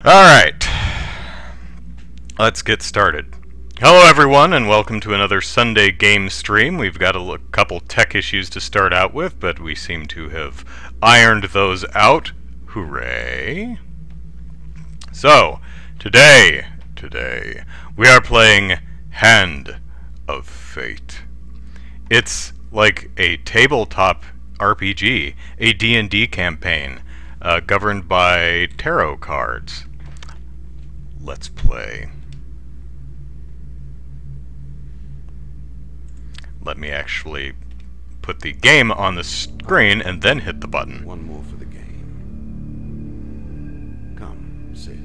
Alright, let's get started. Hello everyone, and welcome to another Sunday game stream. We've got a couple tech issues to start out with, but we seem to have ironed those out. Hooray! So, today, we are playing Hand of Fate. It's like a tabletop RPG, a D&D campaign, governed by tarot cards. Let's play. Let me actually put the game on the screen and then hit the button. One more for the game. Come, sit.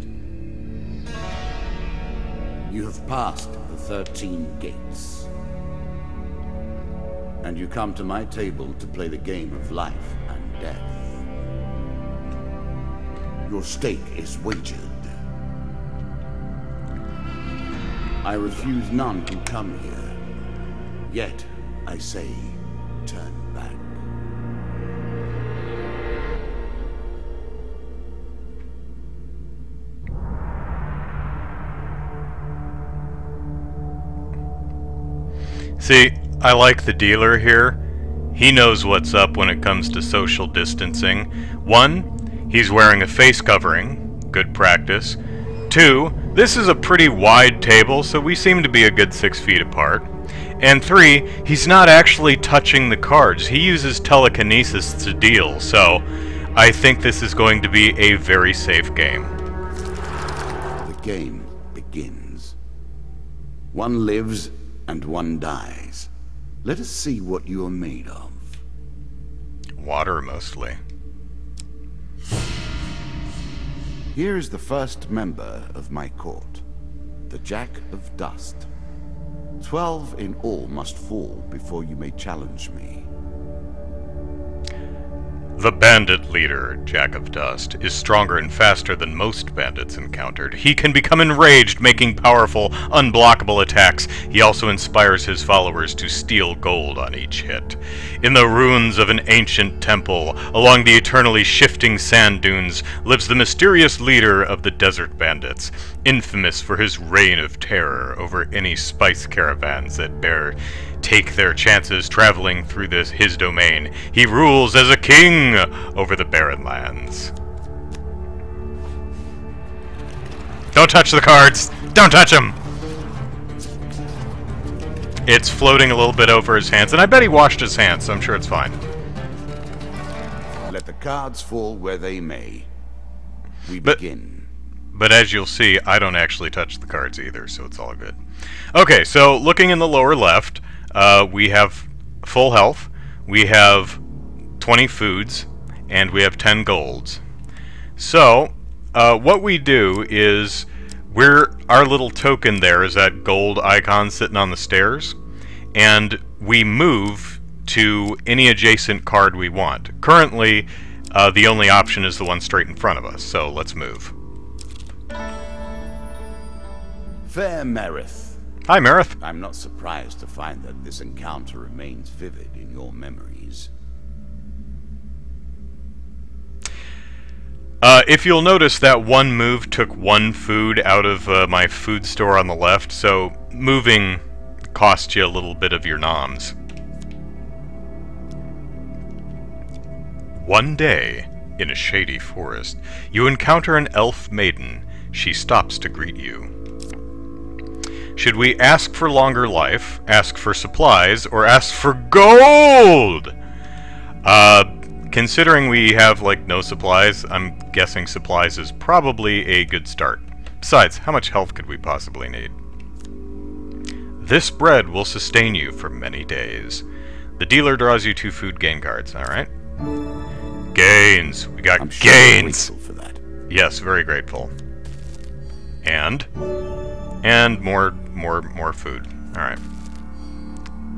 You have passed the 13 gates. And you come to my table to play the game of life and death. Your stake is wagered. I refuse none who come here. Yet, I say, turn back. See, I like the dealer here. He knows what's up when it comes to social distancing. 1, he's wearing a face covering. Good practice. 2, this is a pretty wide table, so we seem to be a good 6 feet apart. And 3, he's not actually touching the cards. He uses telekinesis to deal, so I think this is going to be a very safe game. The game begins. One lives and one dies. Let us see what you are made of. Water, mostly. Here is the first member of my court, the Jack of Dust. 12 in all must fall before you may challenge me. The bandit leader, Jack of Dust, is stronger and faster than most bandits encountered. He can become enraged, making powerful, unblockable attacks. He also inspires his followers to steal gold on each hit. In the ruins of an ancient temple, along the eternally shifting sand dunes, lives the mysterious leader of the desert bandits, infamous for his reign of terror over any spice caravans that take their chances traveling through his domain. He rules as a king over the barren lands. Don't touch the cards! Don't touch them! It's floating a little bit over his hands, and I bet he washed his hands, so I'm sure it's fine. Let the cards fall where they may. We begin. But as you'll see, I don't actually touch the cards either, so it's all good. Okay, so looking in the lower left, we have full health, we have 20 foods, and we have 10 golds. So, what we do is, our little token there is that gold icon sitting on the stairs, and we move to any adjacent card we want. Currently, the only option is the one straight in front of us, so let's move. Fair Merith. Hi, Merith. I'm not surprised to find that this encounter remains vivid in your memories. If you'll notice, that one move took 1 food out of my food store on the left, so moving costs you a little bit of your noms. One day, in a shady forest, you encounter an elf maiden. She stops to greet you. Should we ask for longer life, ask for supplies, or ask for gold? Considering we have, like, no supplies, I'm guessing supplies is probably a good start. Besides, how much health could we possibly need? This bread will sustain you for many days. The dealer draws you 2 food gain cards, alright? Gains! We got gains! I'm sure you're grateful for that. Yes, very grateful. And more food. Alright.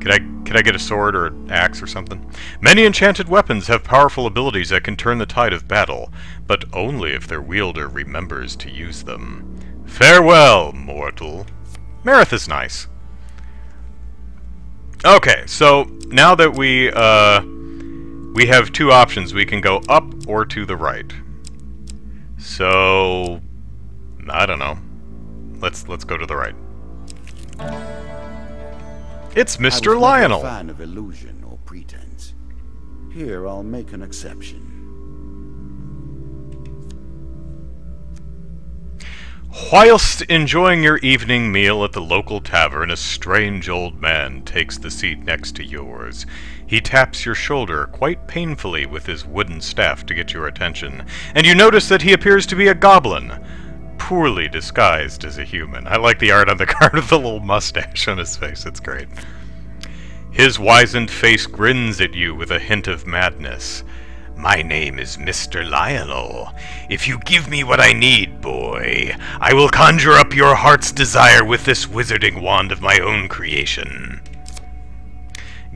Could I get a sword or an axe or something? Many enchanted weapons have powerful abilities that can turn the tide of battle, but only if their wielder remembers to use them. Farewell, mortal. Merith is nice. Okay, so now that we have 2 options. We can go up or to the right. So I don't know. Let's go to the right. It's Mr. Lionel. I was never a fan of illusion or pretense. Here, I'll make an exception. Whilst enjoying your evening meal at the local tavern, a strange old man takes the seat next to yours. He taps your shoulder quite painfully with his wooden staff to get your attention, and you notice that he appears to be a goblin, poorly disguised as a human. I like the art on the card with the little mustache on his face. It's great. His wizened face grins at you with a hint of madness. My name is Mr. Lionel. If you give me what I need, boy, I will conjure up your heart's desire with this wizarding wand of my own creation.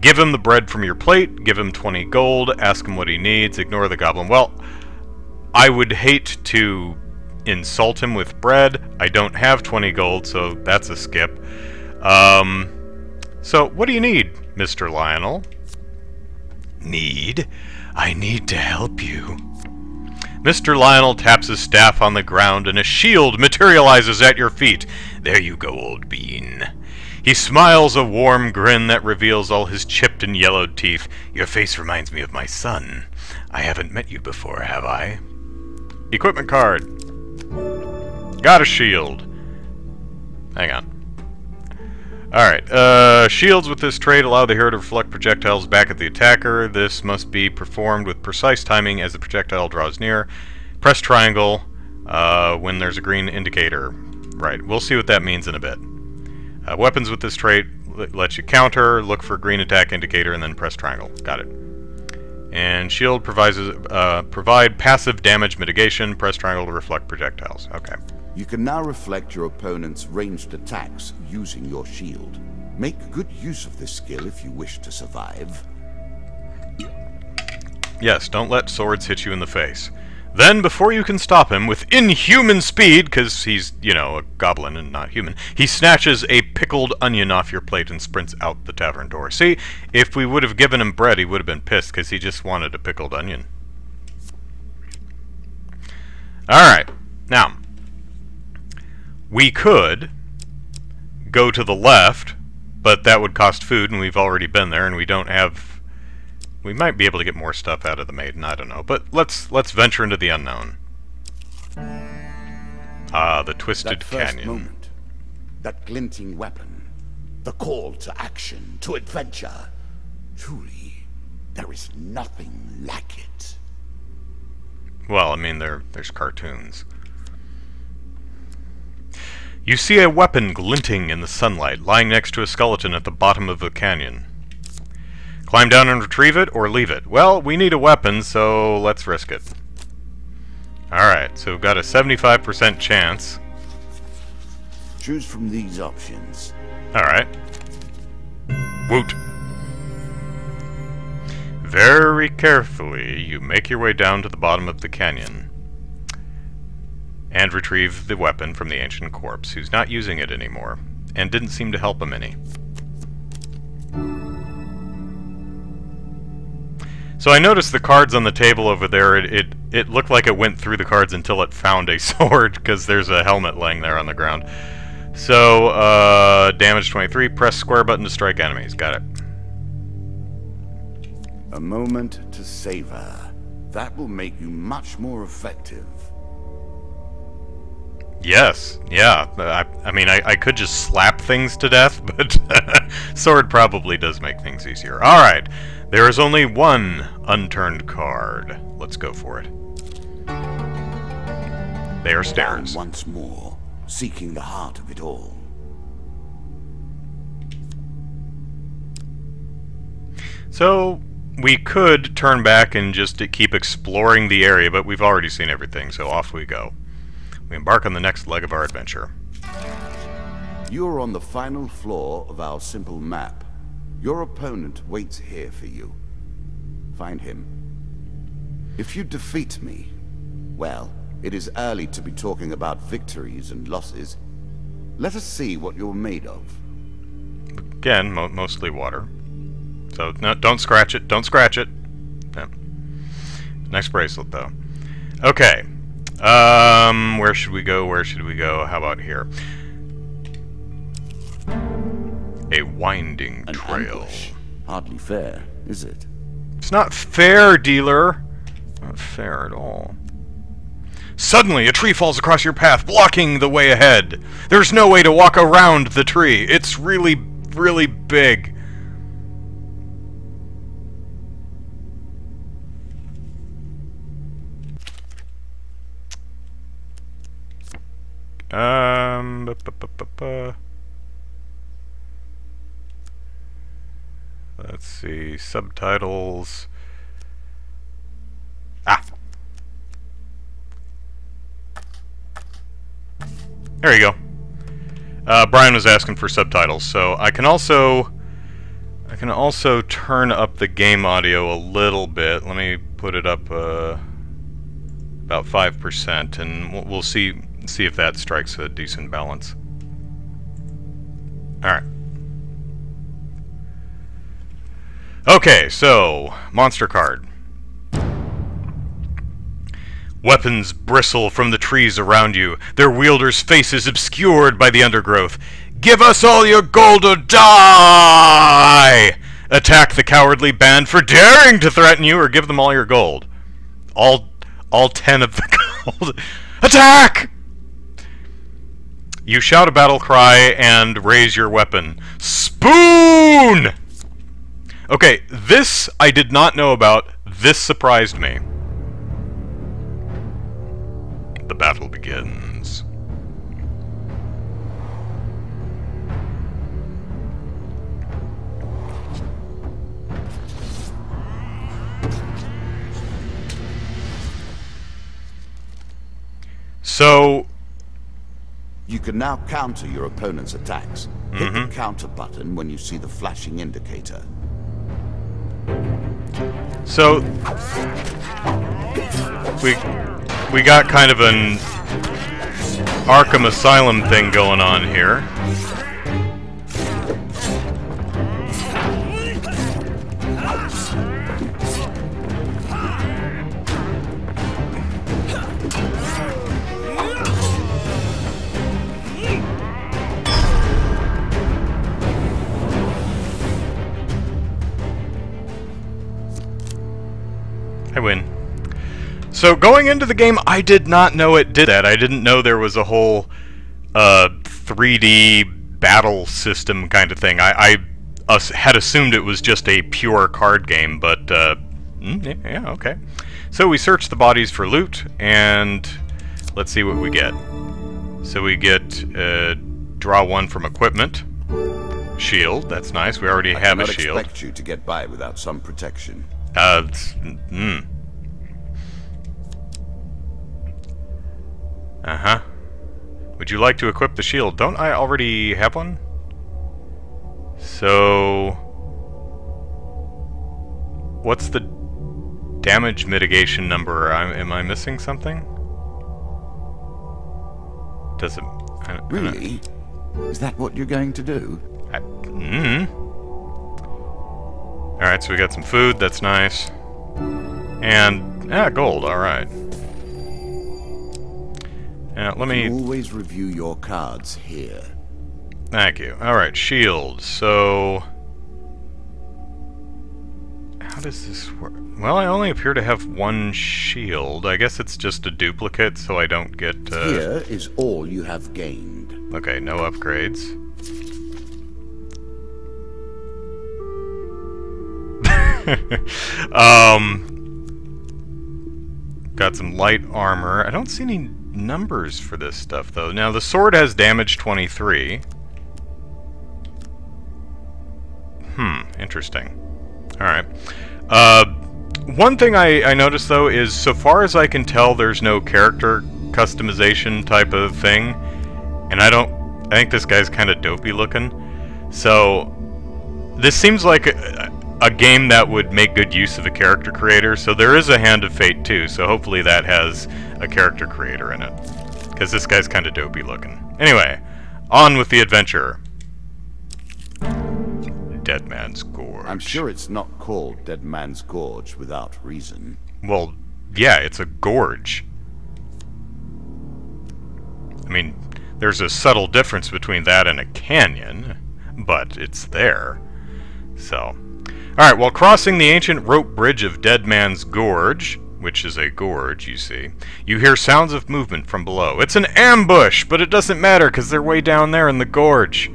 Give him the bread from your plate, give him 20 gold, ask him what he needs, ignore the goblin. Well, I would hate to insult him with bread. I don't have 20 gold, so that's a skip. So, what do you need, Mr. Lionel? Need? I need to help you. Mr. Lionel taps his staff on the ground and a shield materializes at your feet. There you go, old bean. He smiles a warm grin that reveals all his chipped and yellowed teeth. Your face reminds me of my son. I haven't met you before, have I? Equipment card. Got a shield. Hang on. Alright, shields with this trait allow the hero to reflect projectiles back at the attacker. This must be performed with precise timing as the projectile draws near. Press triangle when there's a green indicator. Right, we'll see what that means in a bit. Weapons with this trait let you counter, look for green attack indicator, and then press triangle. Got it. And shield provide passive damage mitigation. Press triangle to reflect projectiles. Okay. You can now reflect your opponent's ranged attacks using your shield. Make good use of this skill if you wish to survive. Yes, don't let swords hit you in the face. Then, before you can stop him, with inhuman speed, because he's, you know, a goblin and not human, he snatches a pickled onion off your plate and sprints out the tavern door. See, if we would have given him bread, he would have been pissed, because he just wanted a pickled onion. Alright, now, we could go to the left, but that would cost food, and we've already been there, and we don't have... We might be able to get more stuff out of the maiden, I don't know. But let's venture into the unknown. Ah, the Twisted Canyon. Moment, that glinting weapon, the call to action, to adventure. Truly, there is nothing like it. Well, I mean, there's cartoons. You see a weapon glinting in the sunlight, lying next to a skeleton at the bottom of the canyon. Climb down and retrieve it, or leave it? Well, we need a weapon, so let's risk it. Alright, so we've got a 75% chance. Choose from these options. Alright. Woot. Very carefully, you make your way down to the bottom of the canyon. And retrieve the weapon from the ancient corpse, who's not using it anymore, and didn't seem to help him any. So I noticed the cards on the table over there, it looked like it went through the cards until it found a sword, because there's a helmet laying there on the ground. So, damage 23, press square button to strike enemies. Got it. A moment to savor. That will make you much more effective. Yes, yeah. I mean, I could just slap things to death, but sword probably does make things easier. Alright, there is only one unturned card. Let's go for it. They are stairs. Down once more, seeking the heart of it all. So, we could turn back and just keep exploring the area, but we've already seen everything, so off we go. We embark on the next leg of our adventure. You are on the final floor of our simple map. Your opponent waits here for you. Find him. If you defeat me, well, it is early to be talking about victories and losses. Let us see what you're made of. Again, mostly water. So, no, don't scratch it. Don't scratch it. No. Next bracelet, though. Okay. Where should we go? Where should we go? How about here? A winding trail. Ambush. Hardly fair, is it? It's not fair, dealer. Not fair at all. Suddenly, a tree falls across your path, blocking the way ahead. There's no way to walk around the tree. It's really, really big. Let's see, subtitles. Ah! There you go. Brian was asking for subtitles, so I can also turn up the game audio a little bit. Let me put it up about 5%, and we'll see if that strikes a decent balance. All right. Okay, so monster card. Weapons bristle from the trees around you, their wielders' faces obscured by the undergrowth. Give us all your gold or die! Attack the cowardly band for daring to threaten you, or give them all your gold. All 10 of the gold. Attack! You shout a battle cry and raise your weapon. Spoon! Okay, this I did not know about. This surprised me. The battle begins. So you can now counter your opponent's attacks. Hit the counter button when you see the flashing indicator. So we got kind of an Arkham Asylum thing going on here. I win. So going into the game, I did not know it did that. I didn't know there was a whole 3D battle system kind of thing. I had assumed it was just a pure card game, but yeah, okay. So we search the bodies for loot, and let's see what we get. So we get draw one from equipment. Shield, that's nice. We already have a shield. I expect you to get by without some protection. Uh-huh. Would you like to equip the shield? Don't I already have one? So what's the damage mitigation number? Am I missing something? Does it... Really? Is that what you're going to do? Alright, so we got some food, that's nice. And, gold, alright. Let me... always review your cards here. Thank you. Alright, shield. So... how does this work? Well, I only appear to have one shield. I guess it's just a duplicate, so I don't get... Here is all you have gained. Okay, no upgrades. Got some light armor. I don't see any numbers for this stuff, though. Now, the sword has damage 23. Interesting. Alright. One thing I noticed, though, is so far as I can tell, there's no character customization type of thing. And I think this guy's kind of dopey looking. So, this seems like a game that would make good use of a character creator. So there is a Hand of Fate, too. So hopefully that has a character creator in it. Because this guy's kind of dopey looking. Anyway, on with the adventure. Dead Man's Gorge. I'm sure it's not called Dead Man's Gorge without reason. Well, yeah, it's a gorge. I mean, there's a subtle difference between that and a canyon, but it's there. So, alright, while crossing the ancient rope bridge of Dead Man's Gorge, which is a gorge, you see, you hear sounds of movement from below. It's an ambush, but it doesn't matter because they're way down there in the gorge.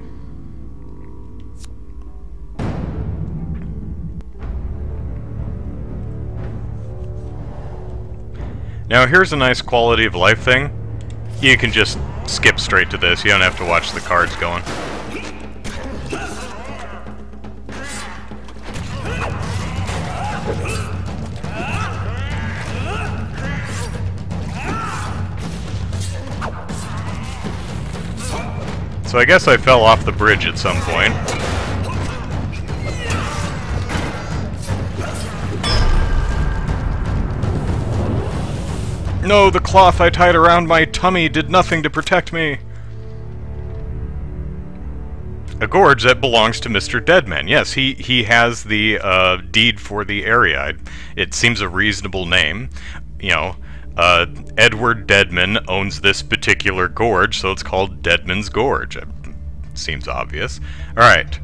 Now here's a nice quality of life thing. You can just skip straight to this. You don't have to watch the cards going. So I guess I fell off the bridge at some point. No, the cloth I tied around my tummy did nothing to protect me. A gorge that belongs to Mr. Deadman. Yes, he has the deed for the area. It seems a reasonable name. You know, Edward Deadman owns this particular gorge, so it's called Deadman's Gorge. Seems obvious. Alright,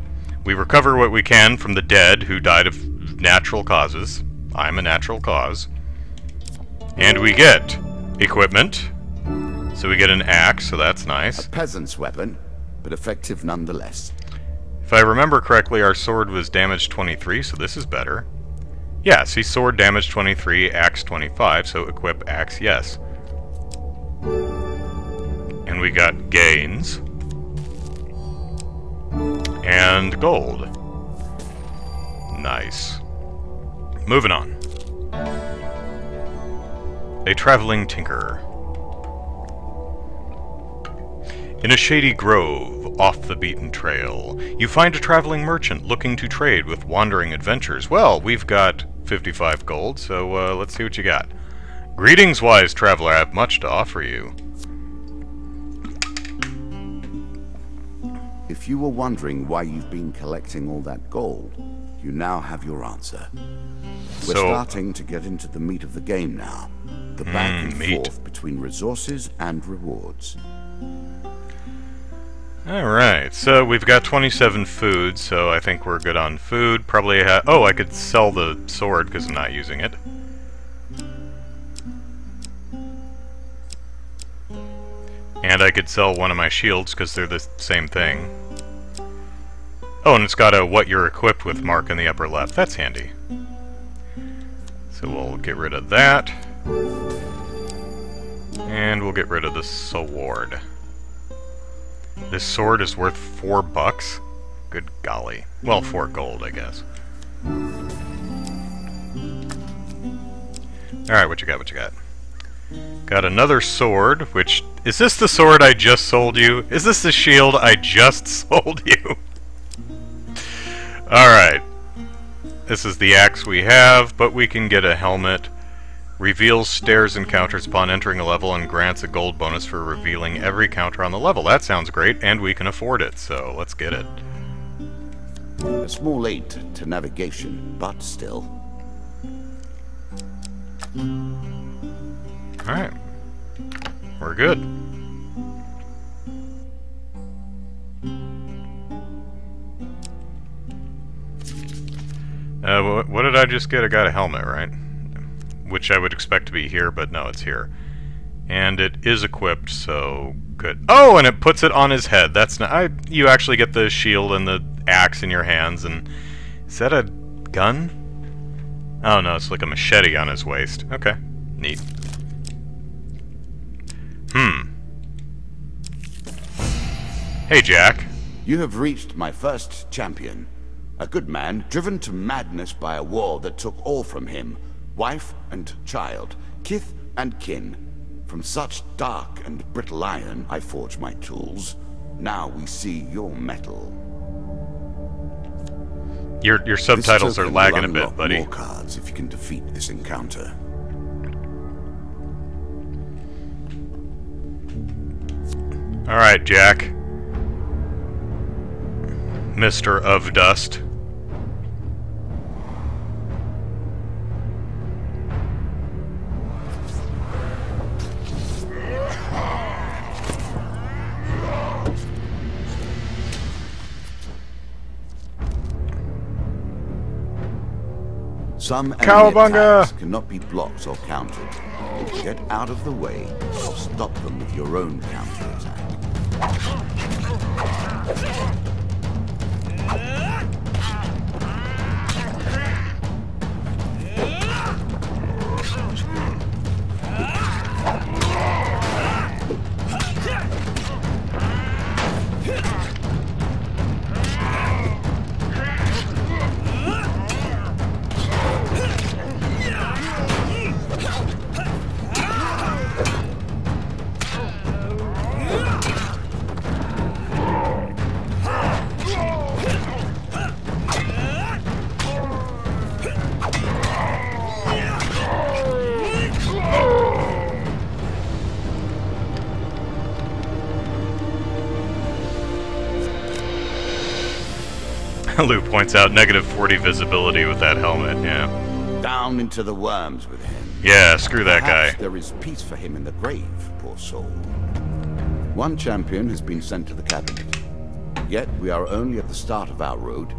we recover what we can from the dead who died of natural causes. I'm a natural cause. And we get equipment. So we get an axe, so that's nice. A peasant's weapon, but effective nonetheless. If I remember correctly, our sword was damage 23, so this is better. Yeah, see, sword damage 23, axe 25, so equip axe, yes. And we got gains. And gold. Nice. Moving on. A traveling tinker. In a shady grove, off the beaten trail, you find a traveling merchant looking to trade with wandering adventurers. Well, we've got 55 gold, so let's see what you got. Greetings, wise traveler, I have much to offer you. If you were wondering why you've been collecting all that gold, you now have your answer. We're starting to get into the meat of the game now. The back and forth between resources and rewards. Alright, so we've got 27 food, so I think we're good on food. Probably oh, I could sell the sword because I'm not using it. And I could sell one of my shields because they're the same thing. Oh, and it's got a what you're equipped with mark in the upper left. That's handy. So we'll get rid of that. And we'll get rid of the sword. This sword is worth $4. Good golly. Well, 4 gold, I guess. Alright, what you got, what you got? Got another sword, which... Is this the sword I just sold you? Is this the shield I just sold you? Alright. This is the axe we have, but we can get a helmet. Reveals stairs encounters upon entering a level and grants a gold bonus for revealing every counter on the level. That sounds great, and we can afford it, so let's get it. A small aid to navigation, but still. Alright. We're good. What did I just get? I got a helmet, right? Which I would expect to be here, but no, it's here. And it is equipped, so good. Oh, and it puts it on his head. That's not... you actually get the shield and the axe in your hands, and... Is that a gun? Oh, no, it's like a machete on his waist. Okay, neat. Hey, Jack. You have reached my first champion. A good man, driven to madness by a war that took all from him. Wife and child, kith and kin. From such dark and brittle iron I forge my tools. Now we see your metal. Your subtitles are lagging a bit, buddy. More cards if you can defeat this encounter. Alright, Jack. Mr. of Dust. Some enemy Cowabunga! attacks cannot be blocked or countered. Get out of the way or stop them with your own counterattack. Lou points out negative 40 visibility with that helmet, yeah. Down into the worms with him. Yeah, screw that Perhaps guy. there is peace for him in the grave, poor soul. One champion has been sent to the cabinet. Yet we are only at the start of our road.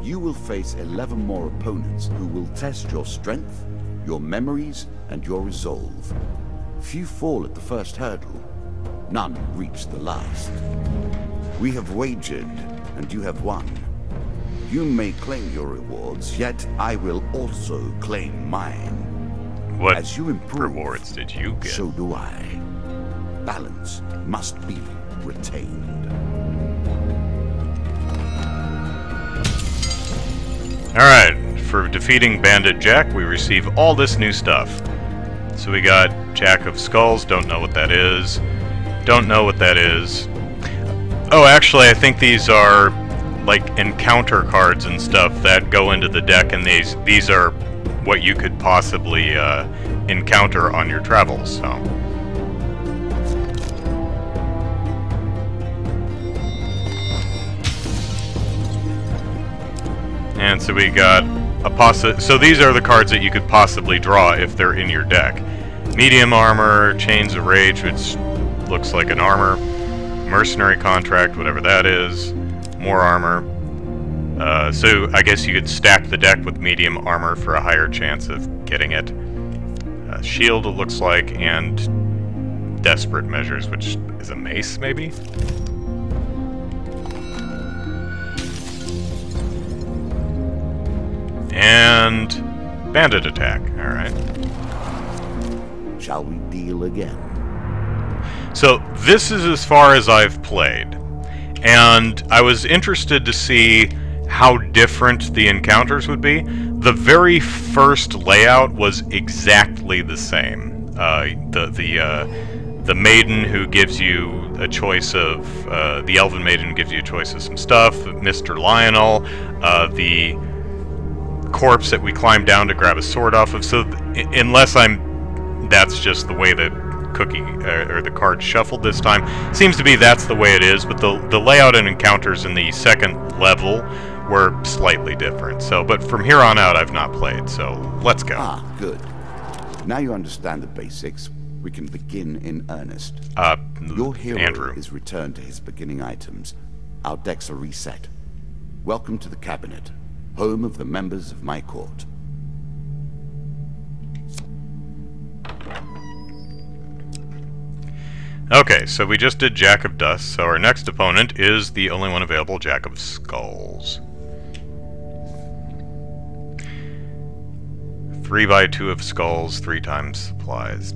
You will face 11 more opponents who will test your strength, your memories, and your resolve. Few fall at the first hurdle. None reach the last. We have wagered, and you have won. You may claim your rewards, yet I will also claim mine. What As you improve, rewards did you get? so do I. Balance must be retained. Alright, for defeating Bandit Jack, we receive all this new stuff. So we got Jack of Skulls, don't know what that is. Don't know what that is. Oh, actually, I think these are like encounter cards and stuff that go into the deck, and these are what you could possibly encounter on your travels, so. And so we got a so these are the cards that you could possibly draw if they're in your deck. Medium armor, Chains of Rage, which looks like an armor. Mercenary Contract, whatever that is. More armor. So I guess you could stack the deck with medium armor for a higher chance of getting it. Shield, it looks like, and Desperate Measures, which is a mace, maybe? And Bandit Attack, alright. Shall we deal again? So this is as far as I've played, and I was interested to see how different the encounters would be. The very first layout was exactly the same. The maiden who gives you a choice of the Elven Maiden gives you a choice of some stuff. Mr. Lionel, the corpse that we climb down to grab a sword off of. So unless that's just the way that cookie or the card shuffled this time. Seems to be that's the way it is, but the layout and encounters in the second level were slightly different. So, but from here on out, I've not played. So let's go. Ah, good. Now you understand the basics. We can begin in earnest. Your hero Andrew is returned to his beginning items. Our decks are reset. Welcome to the cabinet, home of the members of my court. Okay, so we just did Jack of Dust, so our next opponent is the only one available, Jack of Skulls. 3x2 of Skulls, 3 times supplies.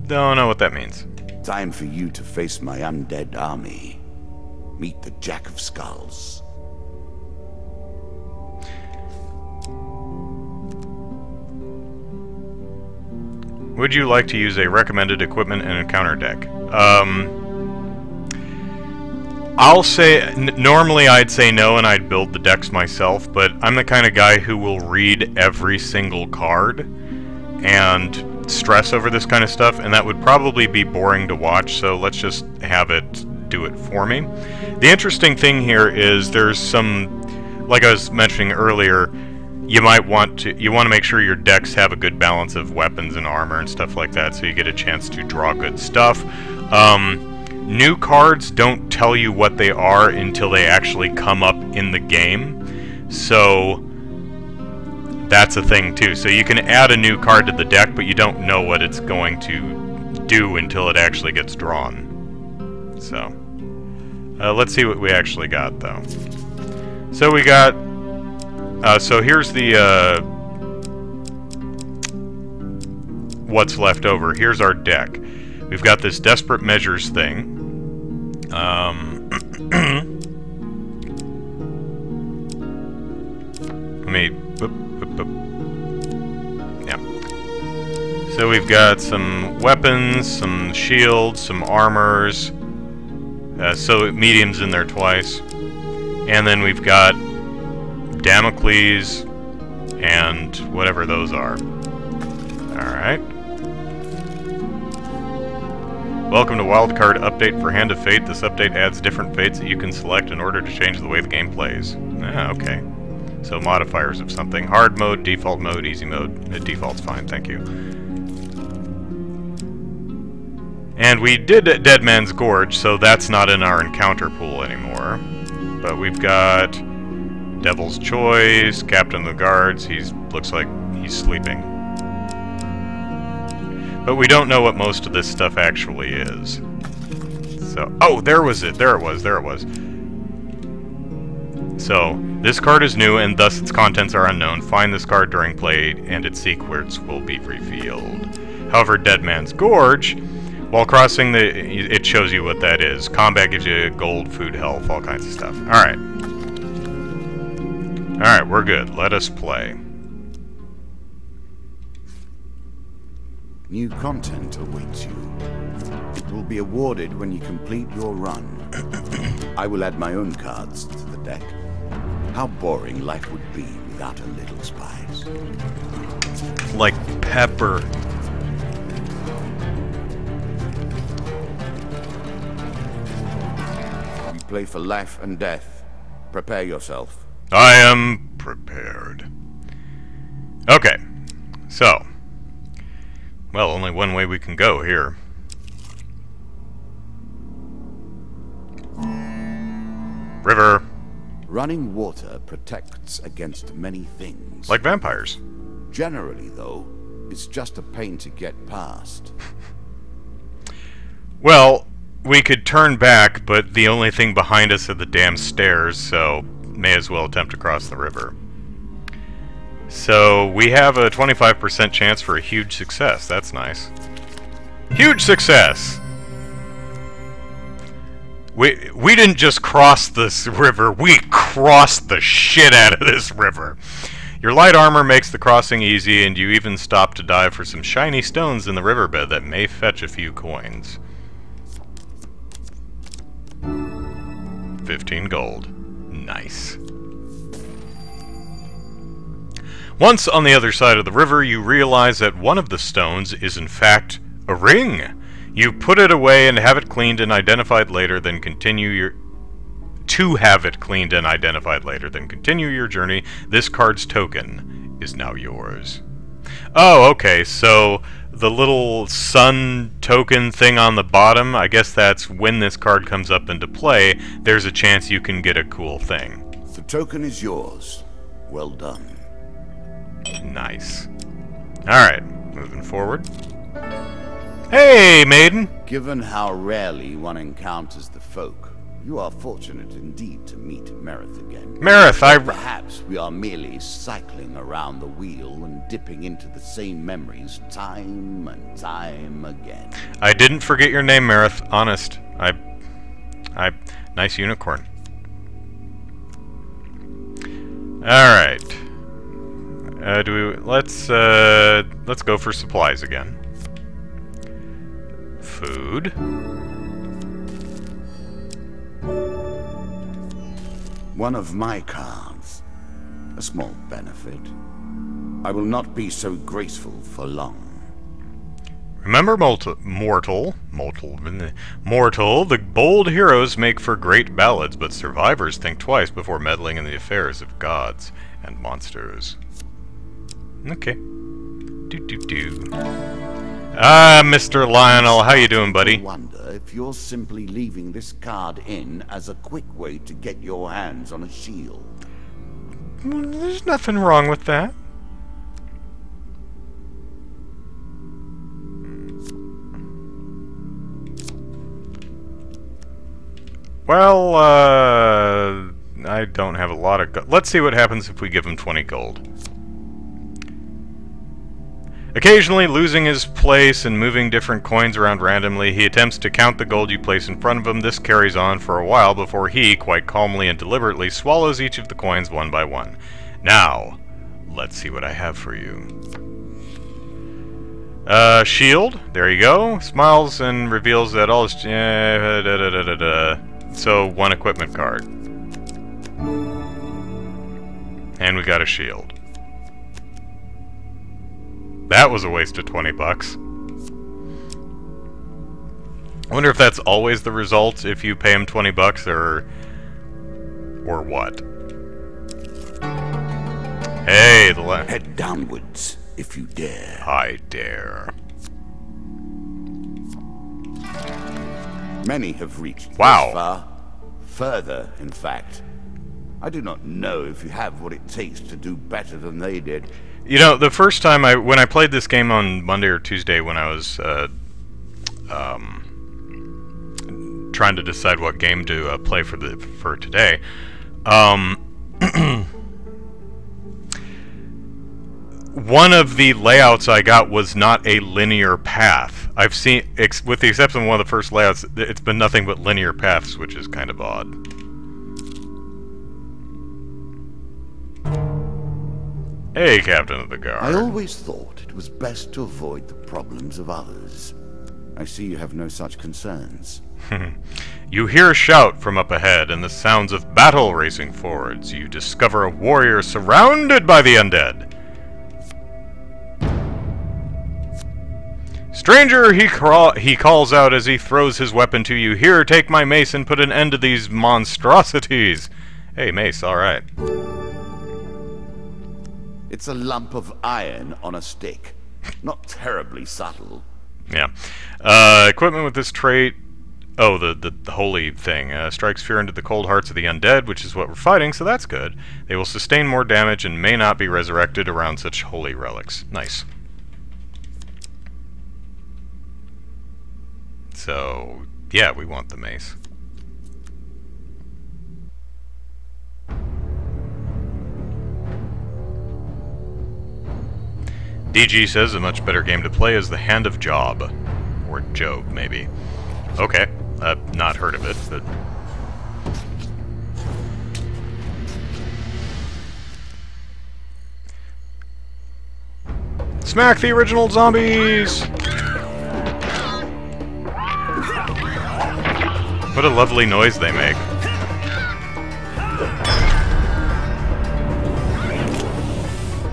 Don't know what that means. Time for you to face my undead army. Meet the Jack of Skulls. Would you like to use a recommended equipment and encounter deck? I'll say, normally I'd say no and I'd build the decks myself, but I'm the kind of guy who will read every single card and stress over this kind of stuff, and that would probably be boring to watch, so let's just have it do it for me. The interesting thing here is there's some, like I was mentioning earlier, you want to make sure your decks have a good balance of weapons and armor and stuff like that, so you get a chance to draw good stuff. New cards don't tell you what they are until they actually come up in the game, so That's a thing too. So you can add a new card to the deck, but you don't know what it's going to do until it actually gets drawn. So, let's see what we actually got, though. So we got... so here's the... what's left over. Here's our deck. We've got this Desperate Measures thing. Let me... Yeah. So we've got some weapons, some shields, some armors. So medium's in there twice. And then we've got Damocles and whatever those are. Alright. Welcome to Wildcard Update for Hand of Fate. This update adds different fates that you can select in order to change the way the game plays. Ah, okay. So modifiers of something. Hard mode, default mode, easy mode. Default's fine, thank you. And we did Dead Man's Gorge, so that's not in our encounter pool anymore. But we've got Devil's Choice, Captain of the Guards. Looks like he's sleeping. But we don't know what most of this stuff actually is. So, oh, there was it. There it was. There it was. So, this card is new, and thus its contents are unknown. Find this card during play, and its secrets will be revealed. However, Dead Man's Gorge, while crossing it shows you what that is. Combat gives you gold, food, health, all kinds of stuff. Alright. Alright, we're good. Let us play. New content awaits you. It will be awarded when you complete your run. I will add my own cards to the deck. How boring life would be without a little spice. Like pepper. We play for life and death. Prepare yourself. I am prepared. Okay. So. Well, only one way we can go here. River. Running water protects against many things. Like vampires. Generally, though, it's just a pain to get past. Well, we could turn back, but the only thing behind us are the damn stairs, so may as well attempt to cross the river. So, we have a 25% chance for a huge success. That's nice. Huge success! We didn't just cross this river, we crossed the shit out of this river. Your light armor makes the crossing easy, and you even stop to dive for some shiny stones in the riverbed that may fetch a few coins. 15 gold. Nice. Once on the other side of the river, you realize that one of the stones is in fact a ring. You put it away and have it cleaned and identified later, then continue your... continue your journey. This card's token is now yours. Oh, okay, so the little sun token thing on the bottom, I guess that's when this card comes up into play, there's a chance you can get a cool thing. The token is yours. Well done. Nice. Alright, moving forward. Hey, maiden! Given how rarely one encounters the folk, you are fortunate indeed to meet Merith again. Merith, Perhaps we are merely cycling around the wheel and dipping into the same memories time and time again. I didn't forget your name, Merith. Honest. Nice unicorn. Alright. Let's go for supplies again. Food. One of my cards. A small benefit. I will not be so graceful for long. Remember, mortal, the bold heroes make for great ballads, but survivors think twice before meddling in the affairs of gods and monsters. Okay. Ah, Mr. Lionel, how you doing, buddy? I wonder if you're simply leaving this card in as a quick way to get your hands on a shield. There's nothing wrong with that. Well, I don't have a lot of gold. Let's see what happens if we give him 20 gold. Occasionally losing his place and moving different coins around randomly, he attempts to count the gold you place in front of him. This carries on for a while before he, quite calmly and deliberately, swallows each of the coins one by one. Now, let's see what I have for you. Shield. There you go. Smiles and reveals that all his... So, one equipment card. And we got a shield. That was a waste of 20 bucks. I wonder if that's always the result if you pay him 20 bucks or what. Hey, the left. Head downwards if you dare. I dare. Many have reached this Wow. far. Further, in fact. I do not know if you have what it takes to do better than they did. You know, the first time when I played this game on Monday or Tuesday when I was trying to decide what game to play for today, one of the layouts I got was not a linear path. I've seen, with the exception of one of the first layouts, it's been nothing but linear paths, which is kind of odd. Hey, Captain of the Guard. I always thought it was best to avoid the problems of others. I see you have no such concerns. You hear a shout from up ahead and the sounds of battle racing forwards. You discover a warrior surrounded by the undead. Stranger, he calls out as he throws his weapon to you. Here, take my mace and put an end to these monstrosities. Hey, mace, alright. It's a lump of iron on a stick. Not terribly subtle. Yeah. Equipment with this trait... Oh, the holy thing. Strikes fear into the cold hearts of the undead, which is what we're fighting, so that's good. They will sustain more damage and may not be resurrected around such holy relics. Nice. So, yeah, we want the mace. DG says a much better game to play is the Hand of Job. Or Job, maybe. Okay. I've not heard of it, but... Smack the original zombies! What a lovely noise they make.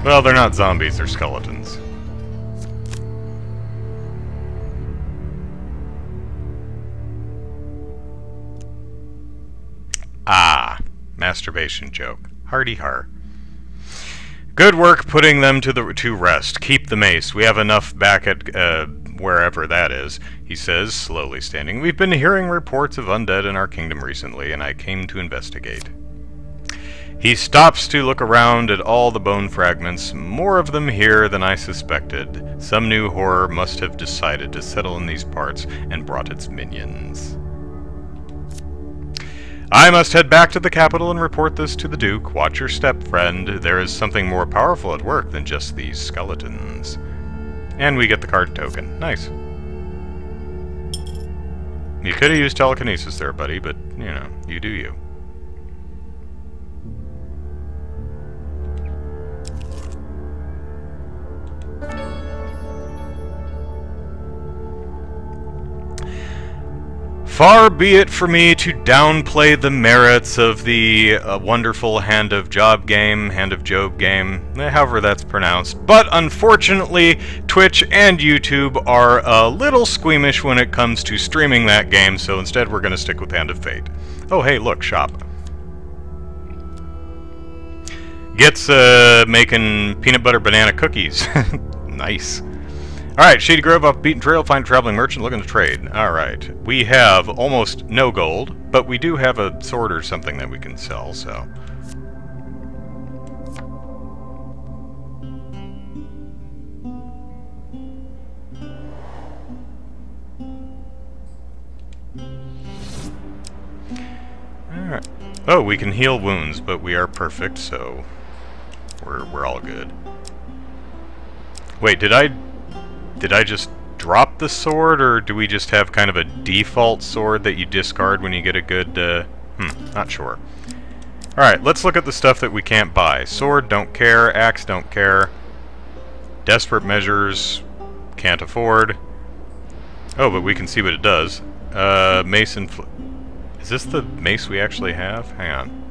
Well, they're not zombies, they're skeletons. Ah, masturbation joke. Hardy har. Good work putting them to rest. Keep the mace. We have enough back at wherever that is, he says, slowly standing. We've been hearing reports of undead in our kingdom recently, and I came to investigate. He stops to look around at all the bone fragments, more of them here than I suspected. Some new horror must have decided to settle in these parts and brought its minions. I must head back to the capital and report this to the Duke. Watch your step, friend. There is something more powerful at work than just these skeletons. And we get the card token. Nice. You could have used telekinesis there, buddy, but, you know, you do you. Far be it for me to downplay the merits of the wonderful Hand of Job game, however that's pronounced, but unfortunately Twitch and YouTube are a little squeamish when it comes to streaming that game, so instead we're going to stick with Hand of Fate. Oh hey, look, shop. Gets making peanut butter banana cookies. Nice. Alright, Shady Grove off Beaten Trail, find a traveling merchant looking to trade. Alright, we have almost no gold, but we do have a sword or something that we can sell, so... Oh, we can heal wounds, but we are perfect, so we're all good. Wait, did I just drop the sword, or do we just have kind of a default sword that you discard when you get a good, not sure. Alright, let's look at the stuff that we can't buy. Sword, don't care. Axe, don't care. Desperate measures, can't afford. Oh, but we can see what it does. Mace and... Is this the mace we actually have? Hang on.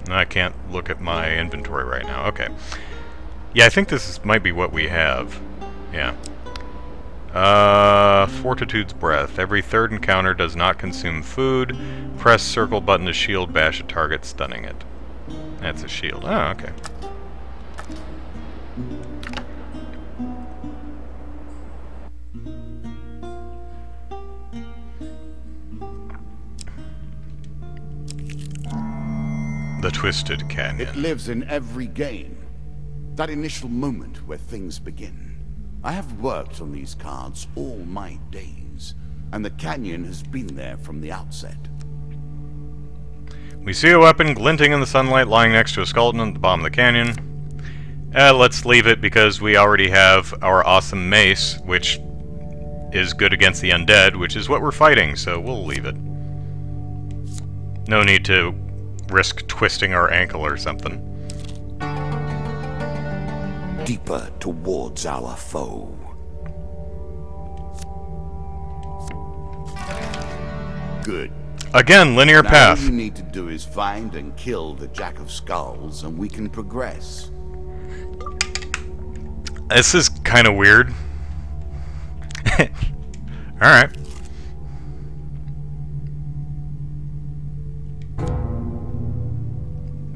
No, I can't look at my inventory right now. Okay. Yeah, I think this might be what we have. Yeah. Fortitude's Breath. Every third encounter does not consume food. Press circle button to shield bash a target, stunning it. That's a shield. Oh, okay. The Twisted Canyon. It lives in every game. That initial moment where things begin. I have worked on these cards all my days, and the canyon has been there from the outset. We see a weapon glinting in the sunlight lying next to a skeleton at the bottom of the canyon. Let's leave it because we already have our awesome mace, which is good against the undead, which is what we're fighting, so we'll leave it. No need to risk twisting our ankle or something. Deeper towards our foe. Good. Again, linear path. All you need to do is find and kill the Jack of Skulls, and we can progress. This is kind of weird. Alright.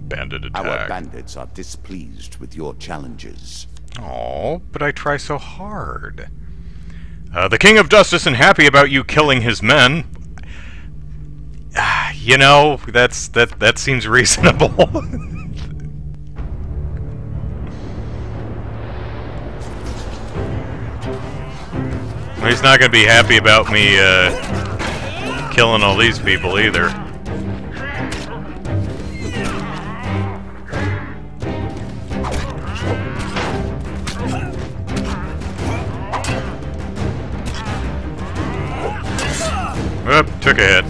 Bandit attack. Our bandits are displeased with your challenges. Oh, but I try so hard. The King of Dust isn't happy about you killing his men. You know, that seems reasonable. He's not gonna be happy about me killing all these people either. Oop, took a hit.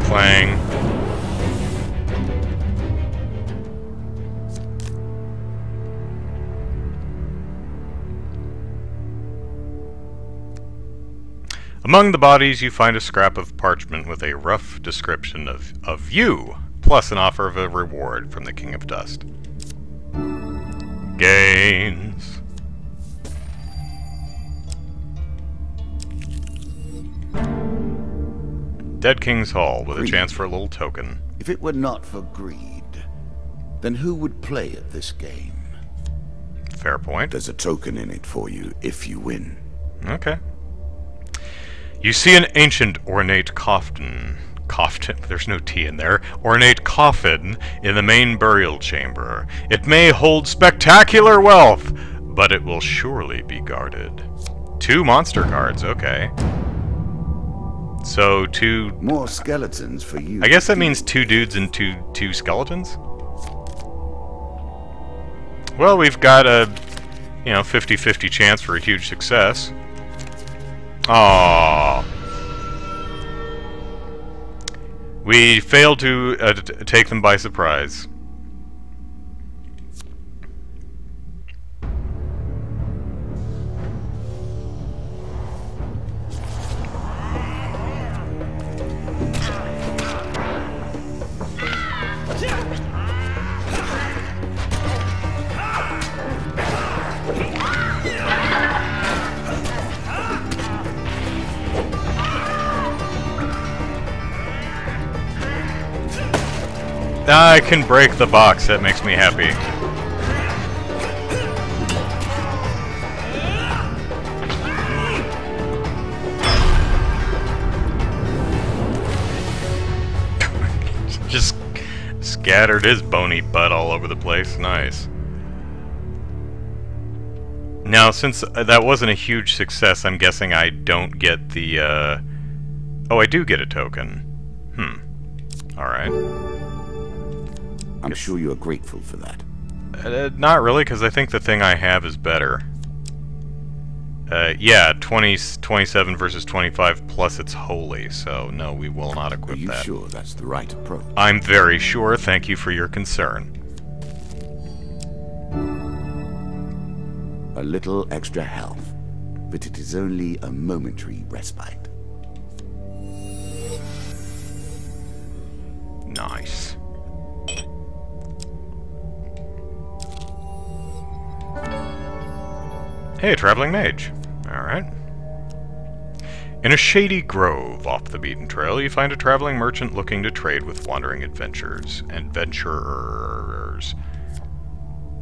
Clang. Among the bodies, you find a scrap of parchment with a rough description of you, plus an offer of a reward from the King of Dust. Gains. Dead King's Hall, with a chance for a little token. If it were not for greed, then who would play at this game? Fair point. There's a token in it for you if you win. Okay. You see an ancient ornate coffin. There's no T in there. Ornate coffin in the main burial chamber. It may hold spectacular wealth, but it will surely be guarded. 2 monster cards, okay. So 2... More skeletons for you. I guess that means 2 dudes and two skeletons? Well, we've got a, 50-50 chance for a huge success. Aww. We failed to take them by surprise. I can break the box, that makes me happy. Scattered his bony butt all over the place. Nice. Now, since that wasn't a huge success, I'm guessing I don't get the, Oh, I do get a token. Alright. I'm sure you're grateful for that. Not really, because I think the thing I have is better. Yeah, 27 versus 25, plus it's holy, so no, we will not equip that. Are you sure that's the right approach? I'm very sure, thank you for your concern. A little extra health, but it is only a momentary respite. Nice. Hey, a traveling mage. Alright. In a shady grove off the beaten trail, you find a traveling merchant looking to trade with wandering adventurers.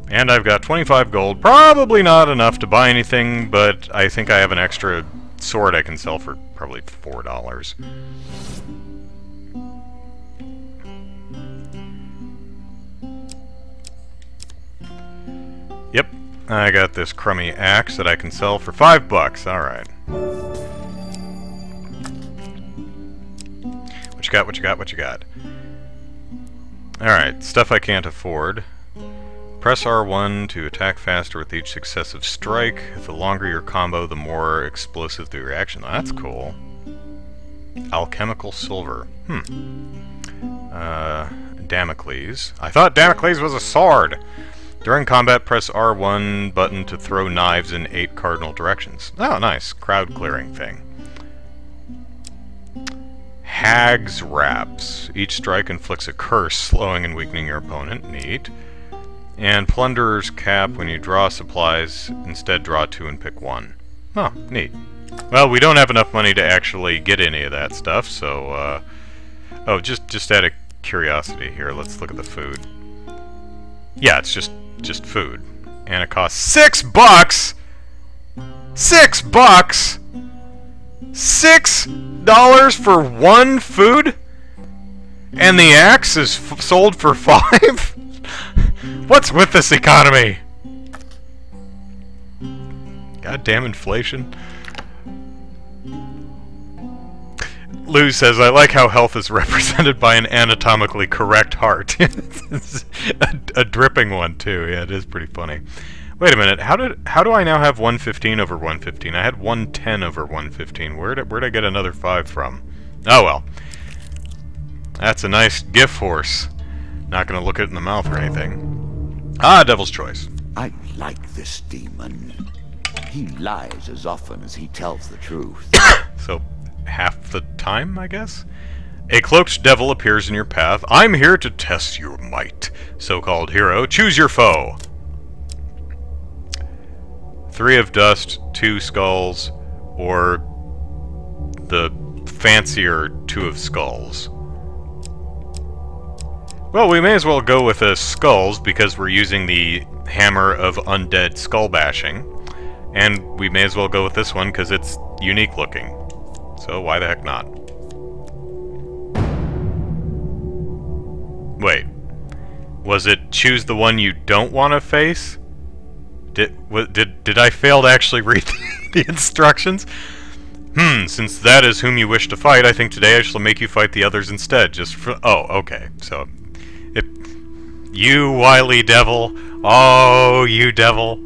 And I've got 25 gold. Probably not enough to buy anything, but I think I have an extra sword I can sell for probably $4. Yep, I got this crummy axe that I can sell for $5. Alright. What you got, what you got, what you got? Alright, stuff I can't afford. Press R1 to attack faster with each successive strike. The longer your combo, the more explosive the reaction. That's cool. Alchemical silver. Damocles. I thought Damocles was a sword! During combat, press R1 button to throw knives in 8 cardinal directions. Oh, nice. Crowd clearing thing. Hag's Wraps. Each strike inflicts a curse, slowing and weakening your opponent. Neat. And Plunderer's Cap. When you draw supplies, instead draw 2 and pick 1. Oh, neat. Well, we don't have enough money to actually get any of that stuff, so, oh, just out of curiosity here, let's look at the food. Yeah, it's just food. And it costs $6! $6! $6 for one food? And the axe is sold for $5? What's with this economy? Goddamn inflation. Lou says, I like how health is represented by an anatomically correct heart. a dripping one, too. Yeah, it is pretty funny. Wait a minute, how do I now have 115 over 115? I had 110 over 115. Where'd I get another 5 from? Oh well. That's a nice GIF horse. Not gonna look it in the mouth or anything. Ah, Devil's Choice. I like this demon. He lies as often as he tells the truth. So, half the time, I guess? A cloaked devil appears in your path. I'm here to test your might. So-called hero, choose your foe. 3 of dust, 2 skulls, or the fancier 2 of skulls. Well, we may as well go with skulls because we're using the hammer of undead skull bashing. And we may as well go with this one because it's unique looking. So why the heck not? Wait. Was it choose the one you don't want to face? Did I fail to actually read the instructions? Since that is whom you wish to fight, I think today I shall make you fight the others instead, just for— oh, okay. So, you wily devil. Oh, you devil.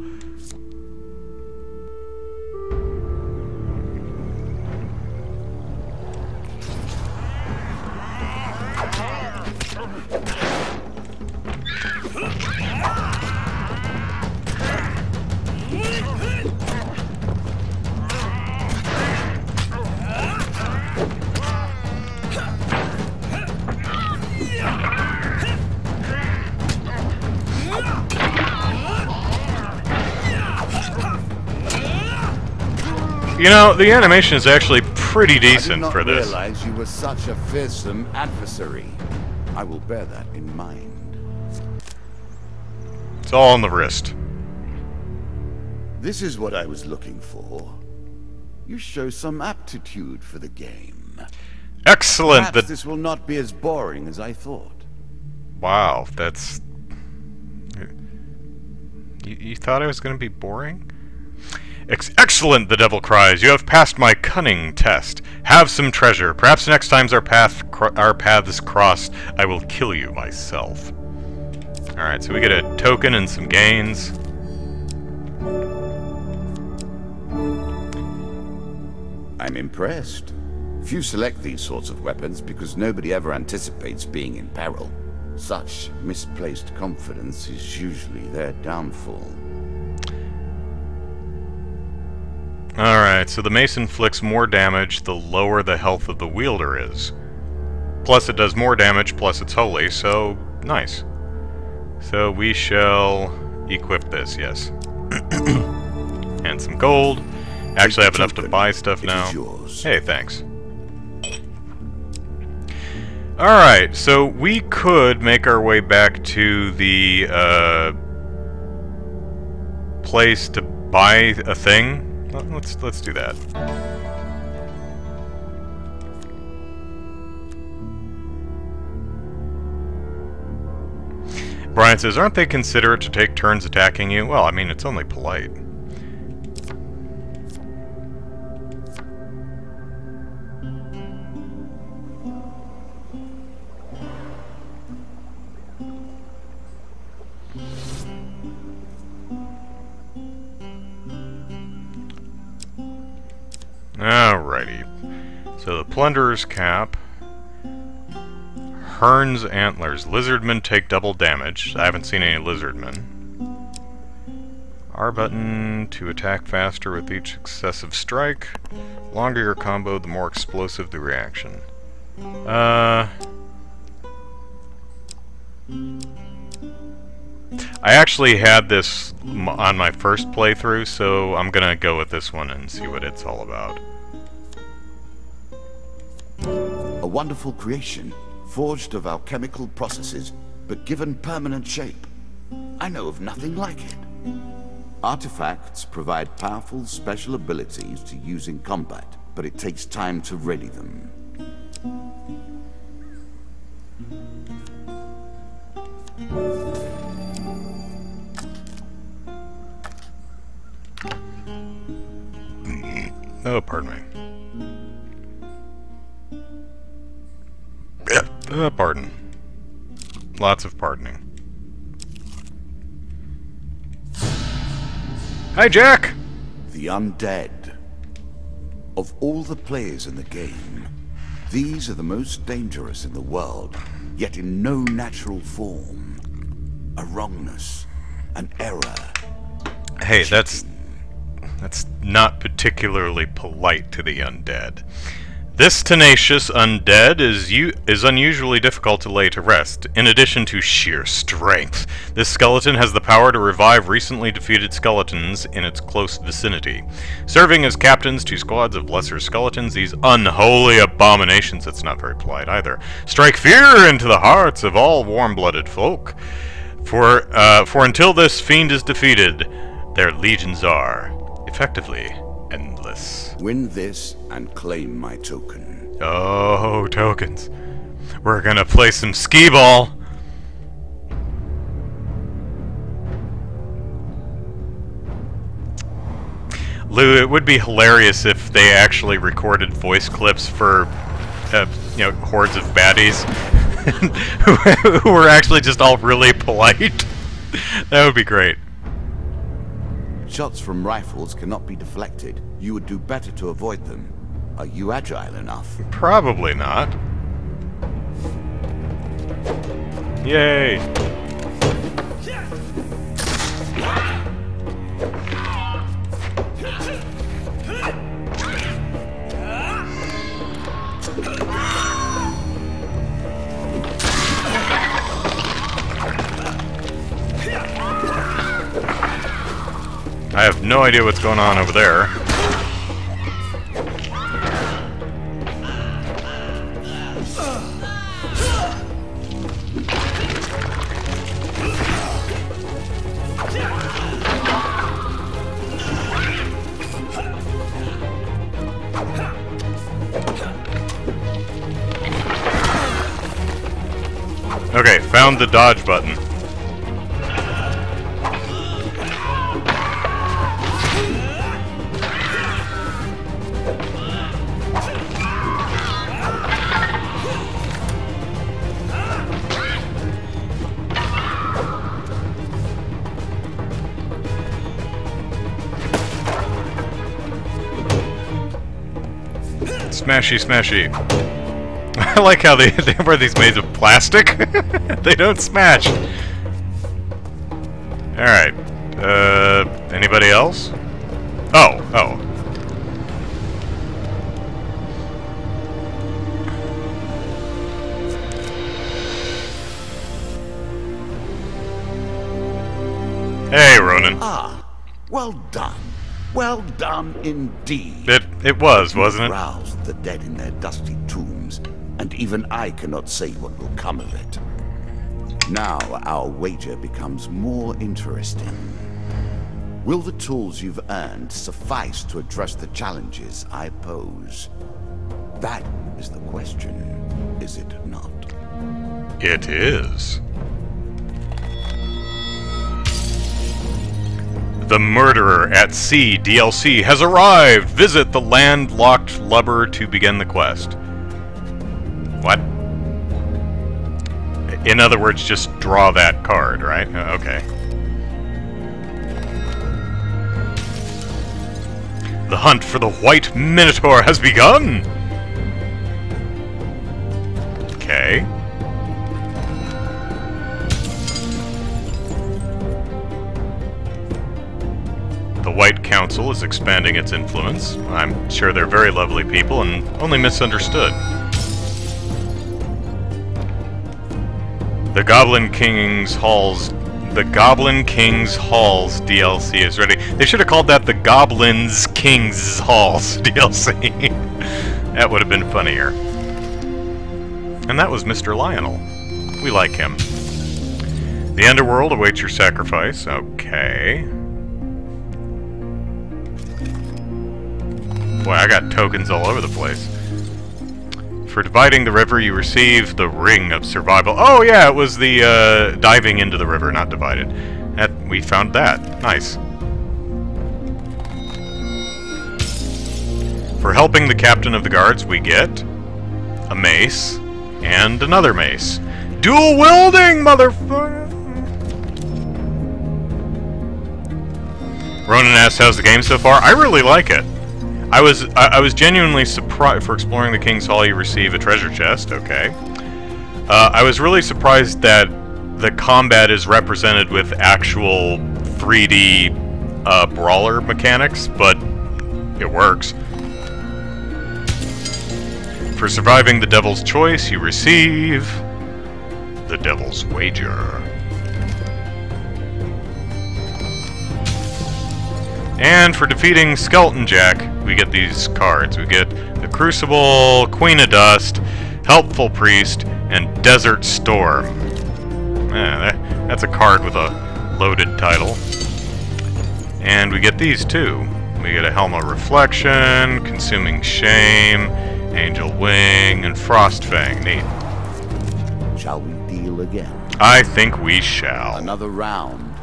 You know, the animation is actually pretty decent for this. I did not realize you were such a fearsome adversary. I will bear that in mind. It's all on the wrist. This is what I was looking for. You show some aptitude for the game. Excellent. Perhaps this will not be as boring as I thought. Wow, that's... You thought I was going to be boring? Excellent, the devil cries. You have passed my cunning test. Have some treasure. Perhaps next time our paths cross, I will kill you myself. Alright, so we get a token and some gains. I'm impressed. Few select these sorts of weapons because nobody ever anticipates being in peril. Such misplaced confidence is usually their downfall. Alright, so the mace inflicts more damage the lower the health of the wielder is. Plus it does more damage, plus it's holy, so nice. So we shall equip this, yes. And some gold. Actually, I have enough to buy stuff now. Hey, thanks. Alright, so we could make our way back to the place to buy a thing. Let's do that. Brian says, aren't they considerate to take turns attacking you? Well, I mean, it's only polite. Alrighty. So the Plunderer's Cap. Hearn's Antlers. Lizardmen take double damage. I haven't seen any lizardmen. R button to attack faster with each successive strike. Longer your combo, the more explosive the reaction. I actually had this on my first playthrough, so I'm gonna go with this one and see what it's all about. A wonderful creation, forged of alchemical processes, but given permanent shape. I know of nothing like it. Artifacts provide powerful special abilities to use in combat, but it takes time to ready them. Oh, pardon me. Pardon. Lots of pardoning. Hi, Jack! The undead. Of all the players in the game, these are the most dangerous in the world, yet in no natural form. A wrongness, an error. Hey, that's not particularly polite to the undead. This tenacious undead is unusually difficult to lay to rest. In addition to sheer strength, this skeleton has the power to revive recently defeated skeletons in its close vicinity. Serving as captains to squads of lesser skeletons, these unholy abominations, that's not very polite either, strike fear into the hearts of all warm-blooded folk. For until this fiend is defeated, their legions are, effectively, endless. Win this and claim my token. Oh, tokens. We're gonna play some skee-ball. Lou, it would be hilarious if they actually recorded voice clips for, hordes of baddies who were actually just all really polite. That would be great. Shots from rifles cannot be deflected. You would do better to avoid them. Are you agile enough? Probably not. Yay! I have no idea what's going on over there. Okay, found the dodge button. Smashy, smashy. I like how they wear these made of plastic. They don't smash. Alright. Anybody else? Oh. Hey, Ronan. Ah, well done. Well done indeed. It was, wasn't it? Roused the dead in their dusty tombs, and even I cannot say what will come of it. Now our wager becomes more interesting. Will the tools you've earned suffice to address the challenges I pose? That is the question, is it not? It is. The Murderer at Sea DLC has arrived! Visit the landlocked lubber to begin the quest. What? In other words, just draw that card, right? Okay. The hunt for the White Minotaur has begun! Okay. The White Council is expanding its influence. I'm sure they're very lovely people and only misunderstood. The Goblin King's Halls DLC is ready. They should have called that the Goblins King's Halls DLC. That would have been funnier. And that was Mr. Lionel. We like him. The Underworld awaits your sacrifice. Okay. Boy, I got tokens all over the place. For dividing the river, you receive the Ring of Survival. Oh yeah, it was the diving into the river, not divided. We found that. Nice. For helping the captain of the guards, we get a mace and another mace. Dual wielding, motherfucker! Ronan asks, how's the game so far? I really like it. I was genuinely surprised. For exploring the King's Hall, you receive a treasure chest. Okay. I was really surprised that the combat is represented with actual 3D brawler mechanics, but it works. For surviving the Devil's Choice, you receive the Devil's Wager. And for defeating Skeleton Jack, we get these cards. We get the Crucible, Queen of Dust, Helpful Priest, and Desert Storm. That's a card with a loaded title. And we get these too. We get a Helm of Reflection, Consuming Shame, Angel Wing, and Frostfang. Neat. Shall we deal again? I think we shall. Another round,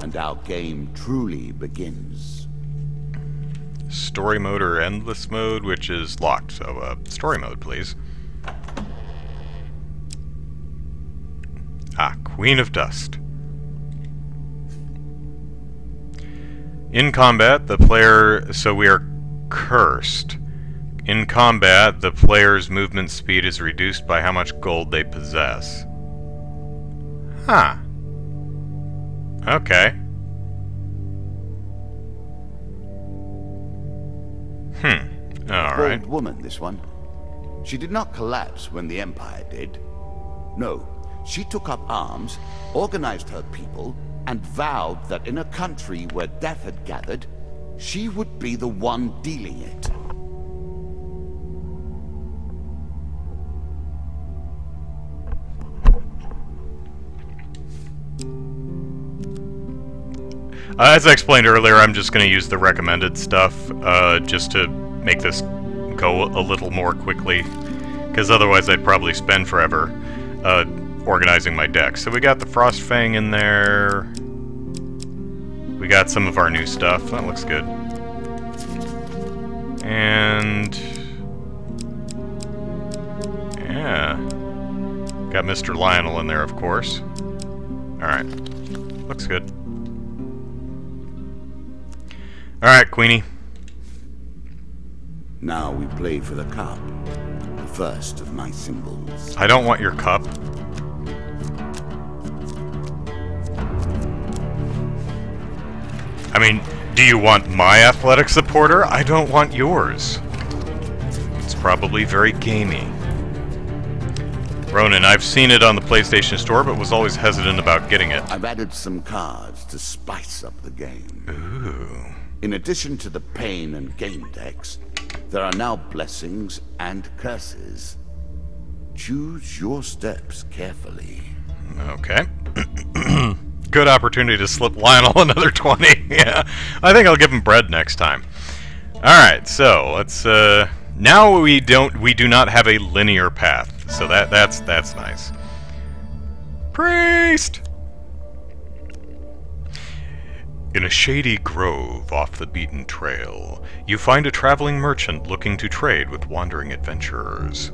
and our game truly begins. Story mode or endless mode, which is locked, so story mode, please. Ah, Queen of Dust. In combat, the player... So we are cursed. In combat, the player's movement speed is reduced by how much gold they possess. Huh. Okay. Alright. Bold woman, this one. She did not collapse when the Empire did. No, she took up arms, organized her people, and vowed that in a country where death had gathered, she would be the one dealing it. As I explained earlier, I'm just going to use the recommended stuff, just to make this go a little more quickly, because otherwise I'd probably spend forever. organizing my deck. So we got the Frostfang in there. We got some of our new stuff. That looks good. And... yeah. Got Mr. Lionel in there, of course. Alright. Looks good. Alright, Queenie. Now we play for the cup. The first of my symbols. I don't want your cup. I mean, do you want my athletic supporter? I don't want yours. It's probably very gamey. Ronan, I've seen it on the PlayStation Store, but was always hesitant about getting it. I've added some cards to spice up the game. Ooh. In addition to the pain and gain decks, there are now blessings and curses. Choose your steps carefully. Okay. Good opportunity to slip Lionel another 20. Yeah, I think I'll give him bread next time. Alright, so let's now we do not have a linear path, so that's nice. Priest! In a shady grove off the beaten trail, you find a traveling merchant looking to trade with wandering adventurers.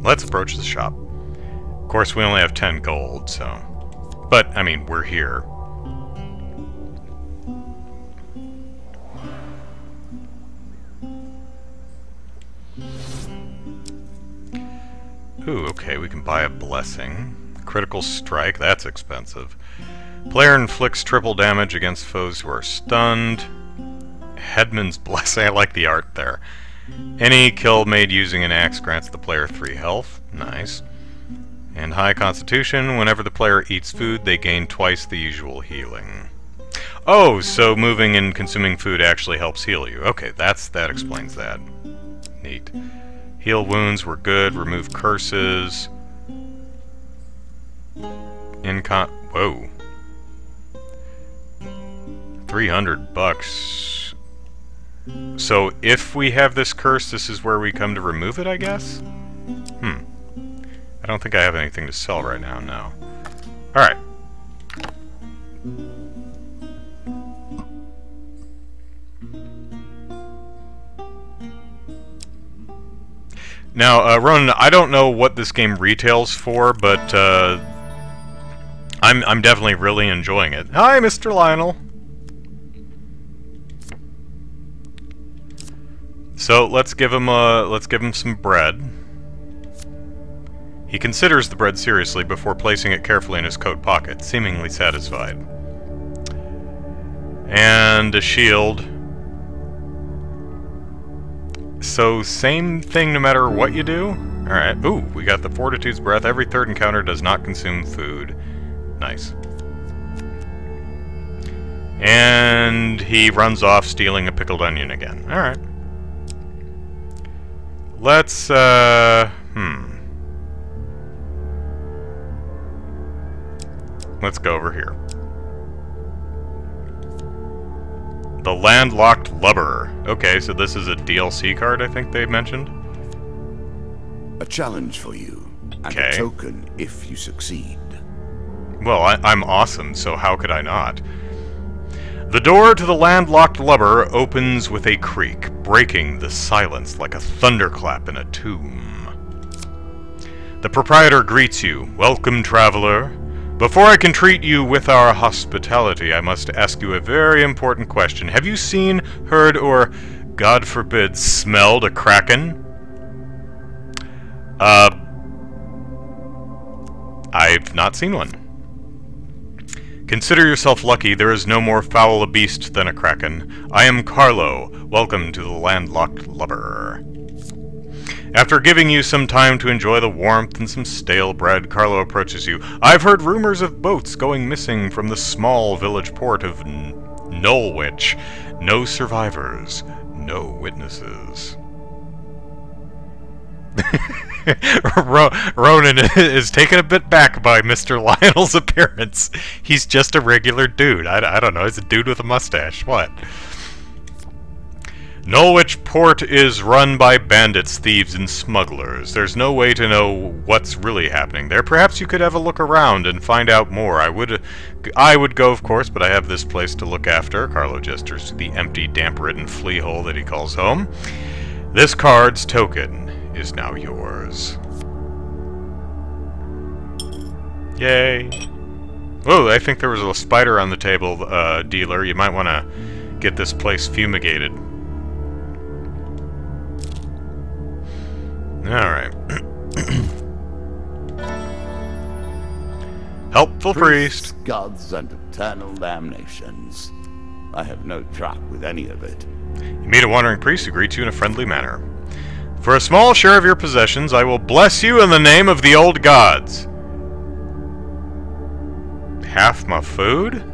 Let's approach the shop. Of course, we only have 10 gold, so... but, I mean, we're here. Ooh, okay, we can buy a blessing. Critical strike, that's expensive. Player inflicts triple damage against foes who are stunned. Headman's blessing, I like the art there. Any kill made using an axe grants the player 3 health. Nice. And high constitution, whenever the player eats food, they gain twice the usual healing. Oh, so moving and consuming food actually helps heal you. Okay, that explains that. Neat. Heal wounds were good, remove curses. Whoa. 300 bucks. So if we have this curse, this is where we come to remove it, I guess? I don't think I have anything to sell right now, no. Alright. Now, Ronan, I don't know what this game retails for, but I'm definitely really enjoying it. Hi, Mr. Lionel! So let's give him some bread. He considers the bread seriously before placing it carefully in his coat pocket, seemingly satisfied. And a shield. So same thing no matter what you do? Alright. Ooh, we got the Fortitude's Breath. Every third encounter does not consume food. Nice. And he runs off stealing a pickled onion again. Alright. Let's, Let's go over here. The Landlocked Lubber. Okay, so this is a DLC card, I think they mentioned. A challenge for you, and a token if you succeed. Well, I'm awesome, so how could I not? The door to the Landlocked Lubber opens with a creak, breaking the silence like a thunderclap in a tomb. The proprietor greets you. Welcome, traveler. Before I can treat you with our hospitality, I must ask you a very important question. Have you seen, heard, or, God forbid, smelled a kraken? I've not seen one. Consider yourself lucky. There is no more foul a beast than a kraken. I am Carlo. Welcome to the Landlocked Lubber. After giving you some time to enjoy the warmth and some stale bread, Carlo approaches you. I've heard rumors of boats going missing from the small village port of Nullwich. No survivors, no witnesses. Ronan is taken a bit back by Mr. Lionel's appearance. He's just a regular dude. I don't know, he's a dude with a mustache. What? Norwich Port is run by bandits, thieves, and smugglers. There's no way to know what's really happening there. Perhaps you could have a look around and find out more. I would go, of course, but I have this place to look after. Carlo gestures to the empty, damp-ridden flea hole that he calls home. This card's token is now yours. Yay. Whoa, I think there was a spider on the table, dealer. You might want to get this place fumigated. Alright. Helpful priest. Gods and eternal damnations. I have no truck with any of it. You meet a wandering priest who greets you in a friendly manner. For a small share of your possessions, I will bless you in the name of the old gods. Half my food?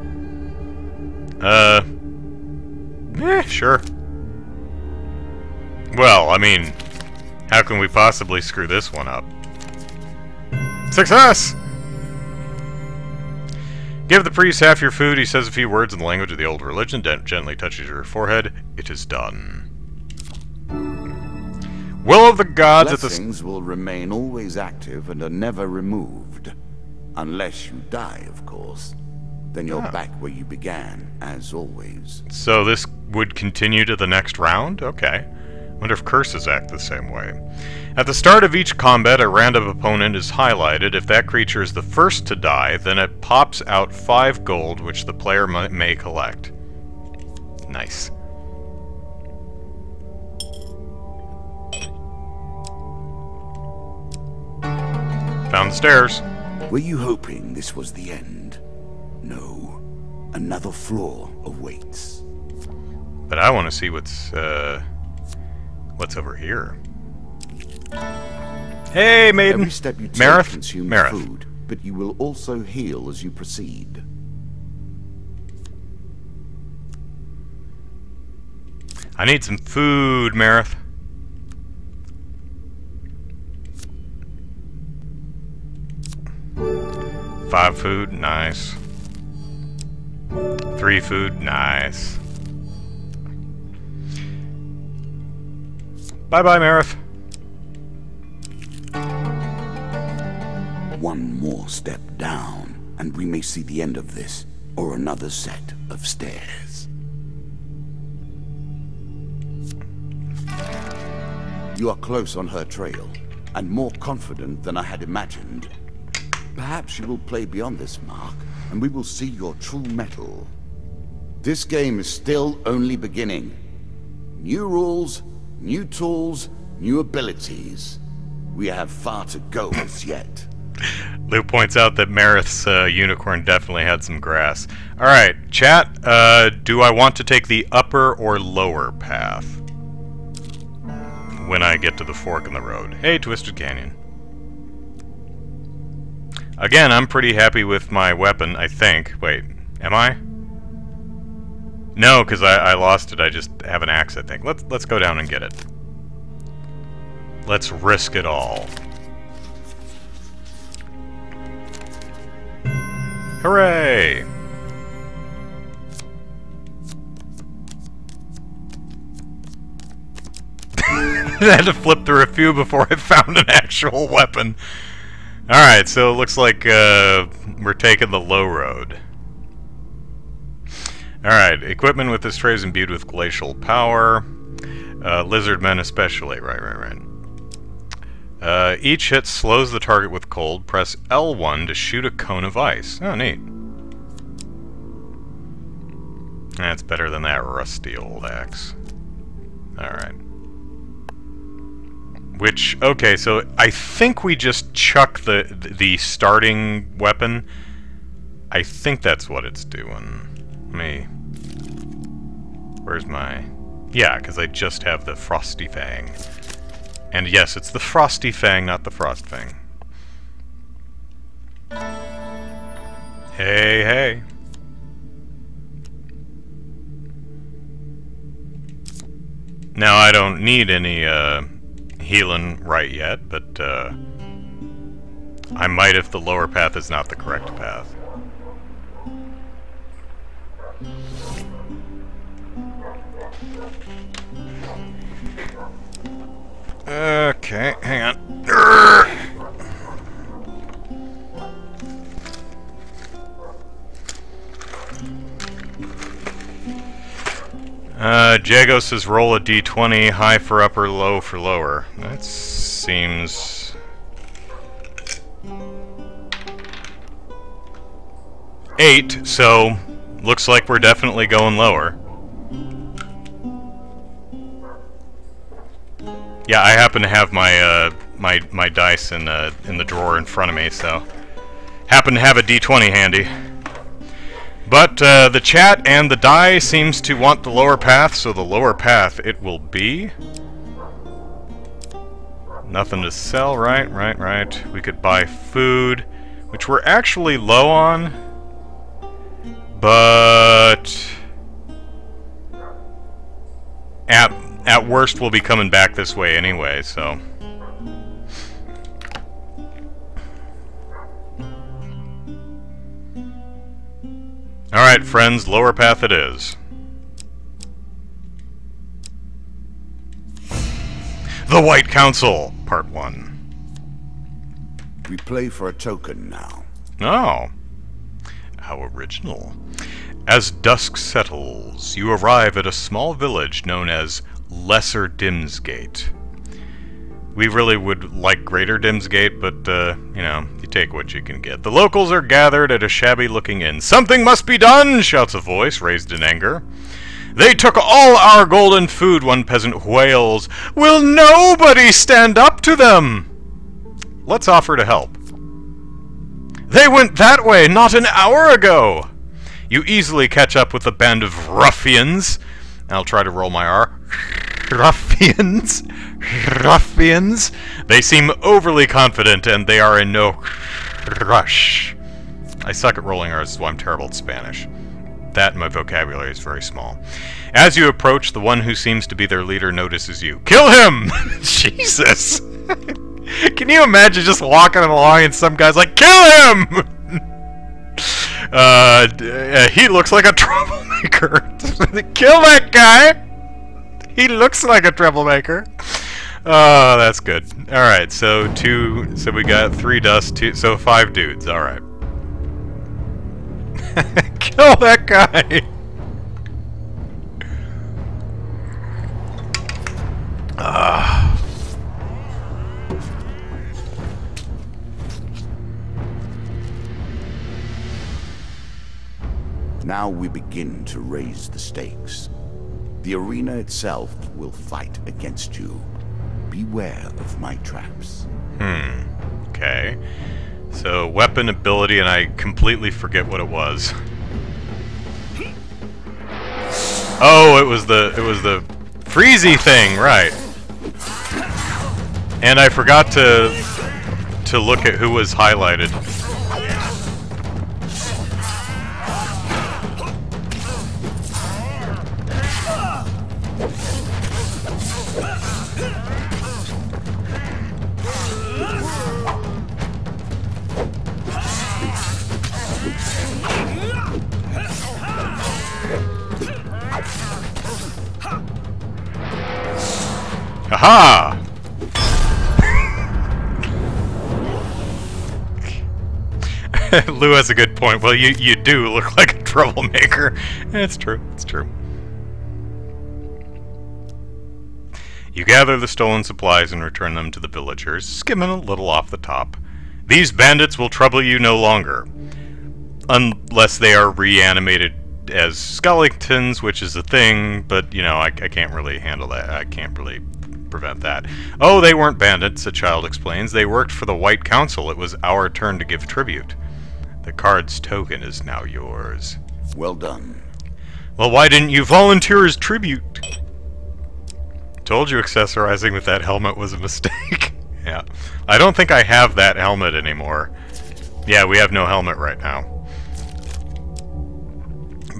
Sure. Well, I mean, how can we possibly screw this one up? Success! Give the priest half your food. He says a few words in the language of the old religion, gently touches your forehead. It is done. Will of the gods at the... Blessings will remain always active and are never removed. Unless you die, of course. Then you're back where you began, as always. So this would continue to the next round? Okay. Wonder if curses act the same way. At the start of each combat, a random opponent is highlighted. If that creature is the first to die, then it pops out 5 gold, which the player may collect. Nice. Found the stairs. Were you hoping this was the end? No. Another floor awaits. But I want to see what's over here. Hey, maiden! Every step you take Marith? consumes Marith. food, but you will also heal as you proceed. I need some food, Marith. Five food, nice. 3 food, nice. Bye-bye, Marith. One more step down, and we may see the end of this, or another set of stairs. You are close on her trail, and more confident than I had imagined. Perhaps you will play beyond this mark, and we will see your true mettle. This game is still only beginning. New rules, new tools, new abilities. We have far to go as yet. Lou points out that Marith's unicorn definitely had some grass. Alright, chat, do I want to take the upper or lower path when I get to the fork in the road? Hey, Twisted Canyon. Again, I'm pretty happy with my weapon, I think. Wait, am I? No, because I lost it. I just have an axe, I think. Let's go down and get it. Let's risk it all. Hooray! I had to flip through a few before I found an actual weapon. Alright, so it looks like we're taking the low road. Alright, equipment with this tray is imbued with glacial power. Lizard men especially. Right. Each hit slows the target with cold. Press L1 to shoot a cone of ice. Oh, neat. That's better than that rusty old axe. Alright. Which, okay, so I think we just chuck the starting weapon. I think that's what it's doing. Where's my... Yeah, because I just have the Frosty Fang. And yes, it's the Frosty Fang, not the Frost Fang. Hey. Now, I don't need any healing right yet, but I might if the lower path is not the correct path. Okay, hang on. Jago says roll a d20, high for upper, low for lower. That seems... eight, so looks like we're definitely going lower. Yeah, I happen to have my my dice in the drawer in front of me, so happen to have a d20 handy. But the chat and the die seems to want the lower path, so the lower path it will be. Nothing to sell, right? We could buy food, which we're actually low on, but at worst we'll be coming back this way anyway, so. Alright, friends, lower path it is. The White Council, Part 1. We play for a token now. Oh. How original. As dusk settles, you arrive at a small village known as Lesser Dimsgate. We really would like Greater Dimsgate, but, you know, you take what you can get. The locals are gathered at a shabby-looking inn. "Something must be done!" shouts a voice, raised in anger. "They took all our golden food," one peasant wails. "Will nobody stand up to them?" Let's offer to help. "They went that way not an hour ago!" You easily catch up with the band of ruffians. I'll try to roll my R. Ruffians. Ruffians. They seem overly confident, and they are in no rush. I suck at rolling R's, so I'm terrible at Spanish. That and my vocabulary is very small. As you approach, the one who seems to be their leader notices you. "Kill him!" Jesus! Can you imagine just walking along and some guy's like, "Kill him!" He looks like a troublemaker. Kill that guy! He looks like a troublemaker. Oh, that's good. Alright, so we got 3 dust, so 5 dudes, alright. Kill that guy! Now we begin to raise the stakes. The arena itself will fight against you. Beware of my traps. Okay. So, weapon ability, and I completely forget what it was. Oh, it was the freezy thing, right. And I forgot to look at who was highlighted. Aha! Lou has a good point. Well, you do look like a troublemaker. It's true. It's true. You gather the stolen supplies and return them to the villagers, skimming a little off the top. These bandits will trouble you no longer. Unless they are reanimated as skeletons, which is a thing, but, you know, I can't really handle that. I can't really prevent that. "Oh, they weren't bandits," a child explains. "They worked for the White Council. It was our turn to give tribute. The card's token is now yours." Well done. "Well, why didn't you volunteer as tribute?" Told you accessorizing with that helmet was a mistake. Yeah. I don't think I have that helmet anymore. Yeah, we have no helmet right now.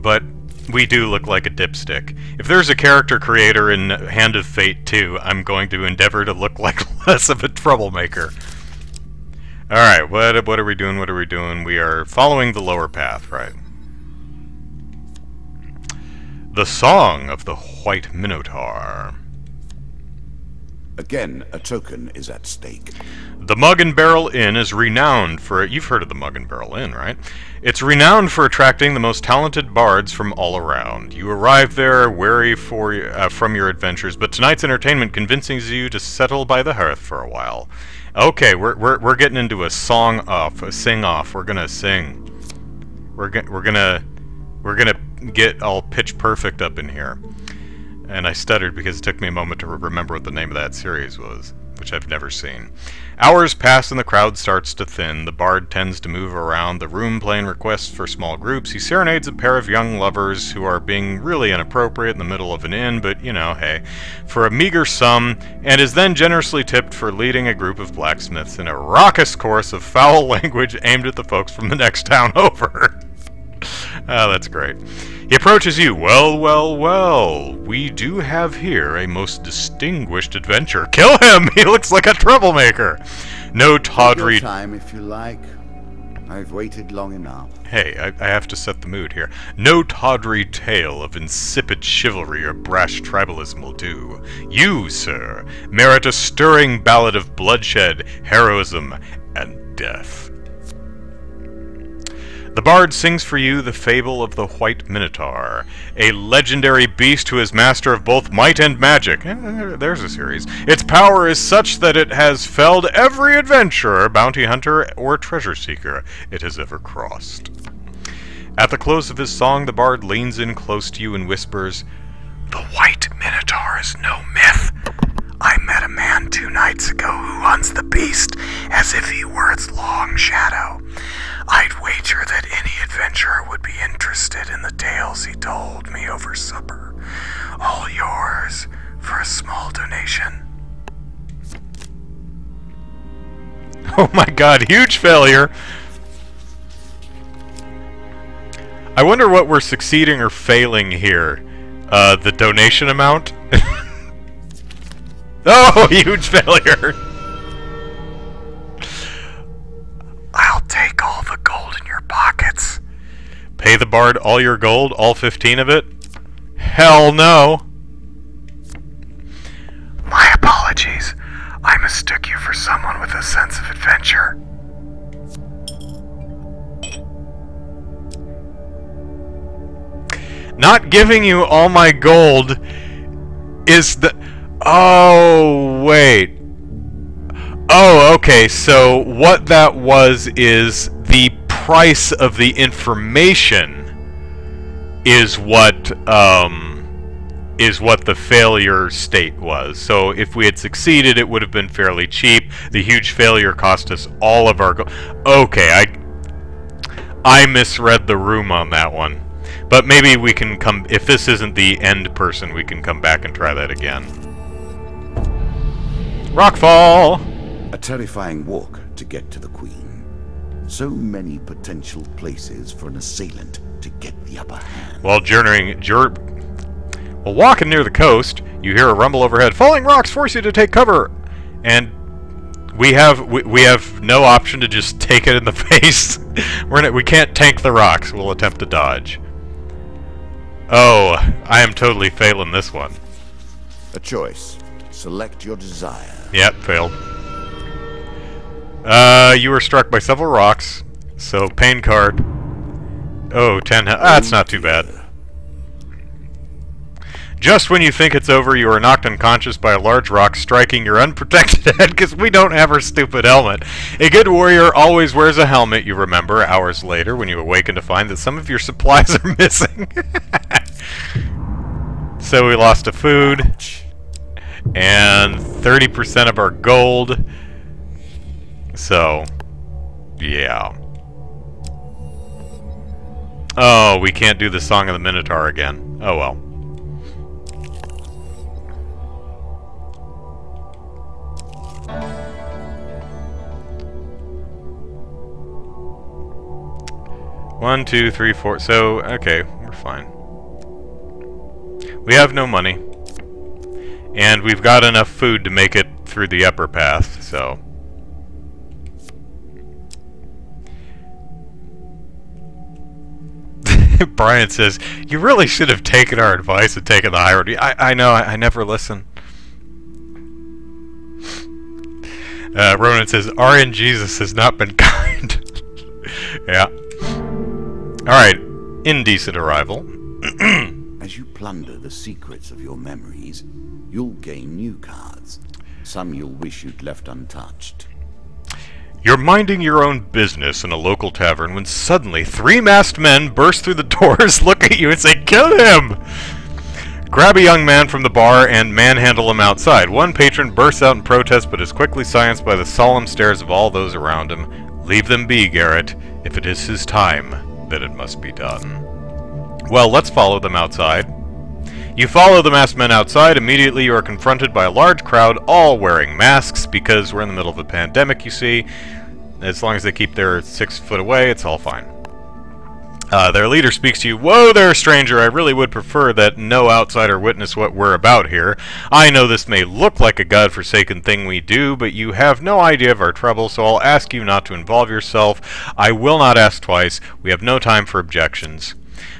But we do look like a dipstick. If there's a character creator in Hand of Fate 2, I'm going to endeavor to look like less of a troublemaker. Alright, what are we doing? What are we doing? We are following the lower path, right? The Song of the White Minotaur. Again, a token is at stake. The Mug and Barrel Inn is renowned for... You've heard of the Mug and Barrel Inn, right? It's renowned for attracting the most talented bards from all around. You arrive there weary from your adventures, but tonight's entertainment convinces you to settle by the hearth for a while. Okay, we're getting into a sing-off. We're gonna sing. We're gonna get all pitch perfect up in here. And I stuttered because it took me a moment to remember what the name of that series was, which I've never seen. Hours pass and the crowd starts to thin. The bard tends to move around the room playing requests for small groups. He serenades a pair of young lovers who are being really inappropriate in the middle of an inn, but, you know, hey, for a meager sum, and is then generously tipped for leading a group of blacksmiths in a raucous chorus of foul language aimed at the folks from the next town over. Oh, that's great. He approaches you. Well, well, well. We do have here a most distinguished adventurer. Kill him! He looks like a troublemaker. No tawdry... Take your time if you like. I've waited long enough. Hey, I have to set the mood here. No tawdry tale of insipid chivalry or brash tribalism will do. You, sir, merit a stirring ballad of bloodshed, heroism, and death. The bard sings for you the fable of the White Minotaur, a legendary beast who is master of both might and magic. There's a series. Its power is such that it has felled every adventurer, bounty hunter, or treasure seeker it has ever crossed. At the close of his song, the bard leans in close to you and whispers, "The White Minotaur is no myth. I met a man 2 nights ago who hunts the beast as if he were its long shadow. I'd wager that any adventurer would be interested in the tales he told me over supper. All yours for a small donation." Oh my god, huge failure! I wonder what we're succeeding or failing here. The donation amount? Oh, huge failure! I'll take all the gold in your pockets. Pay the bard all your gold, all 15 of it? Hell no! My apologies. I mistook you for someone with a sense of adventure. Not giving you all my gold is the... Oh, wait. Oh, okay, so what that was is the price of the information is what the failure state was. So if we had succeeded, it would have been fairly cheap. The huge failure cost us all of our gold. Okay, I misread the room on that one. But maybe we can come... If this isn't the end person, we can come back and try that again. Rockfall! A terrifying walk to get to the Queen. So many potential places for an assailant to get the upper hand. While walking near the coast, you hear a rumble overhead. Falling rocks force you to take cover! And we have no option to just take it in the face. We can't tank the rocks. We'll attempt to dodge. Oh, I am totally failing this one. A choice. Select your desire. Yep, failed. You were struck by several rocks, so pain card. Oh, 10 that's not too bad. Just when you think it's over, you are knocked unconscious by a large rock striking your unprotected head because we don't have our stupid helmet. A good warrior always wears a helmet, you remember, hours later when you awaken to find that some of your supplies are missing. So we lost a food and 30% of our gold. So, yeah. Oh, we can't do the Song of the Minotaur again. Oh well. One, two, three, four. So, okay, we're fine. We have no money. And we've got enough food to make it through the upper path, so... Brian says, you really should have taken our advice and taken the high road. I know, I never listen. Ronan says, RN Jesus has not been kind. Yeah. Alright, indecent arrival. As you plunder the secrets of your memories, you'll gain new cards. Some you'll wish you'd left untouched. You're minding your own business in a local tavern when suddenly 3 masked men burst through the doors, look at you, and say, "Kill him!" Grab a young man from the bar and manhandle him outside. One patron bursts out in protest but is quickly silenced by the solemn stares of all those around him. Leave them be, Garrett. If it is his time, then it must be done. Well, let's follow them outside. You follow the masked men outside. Immediately you are confronted by a large crowd, all wearing masks, because we're in the middle of a pandemic, you see. As long as they keep their 6 foot away, it's all fine. Their leader speaks to you. "Whoa there, stranger, I really would prefer that no outsider witness what we're about here. I know this may look like a godforsaken thing we do, but you have no idea of our trouble, so I'll ask you not to involve yourself. I will not ask twice. We have no time for objections."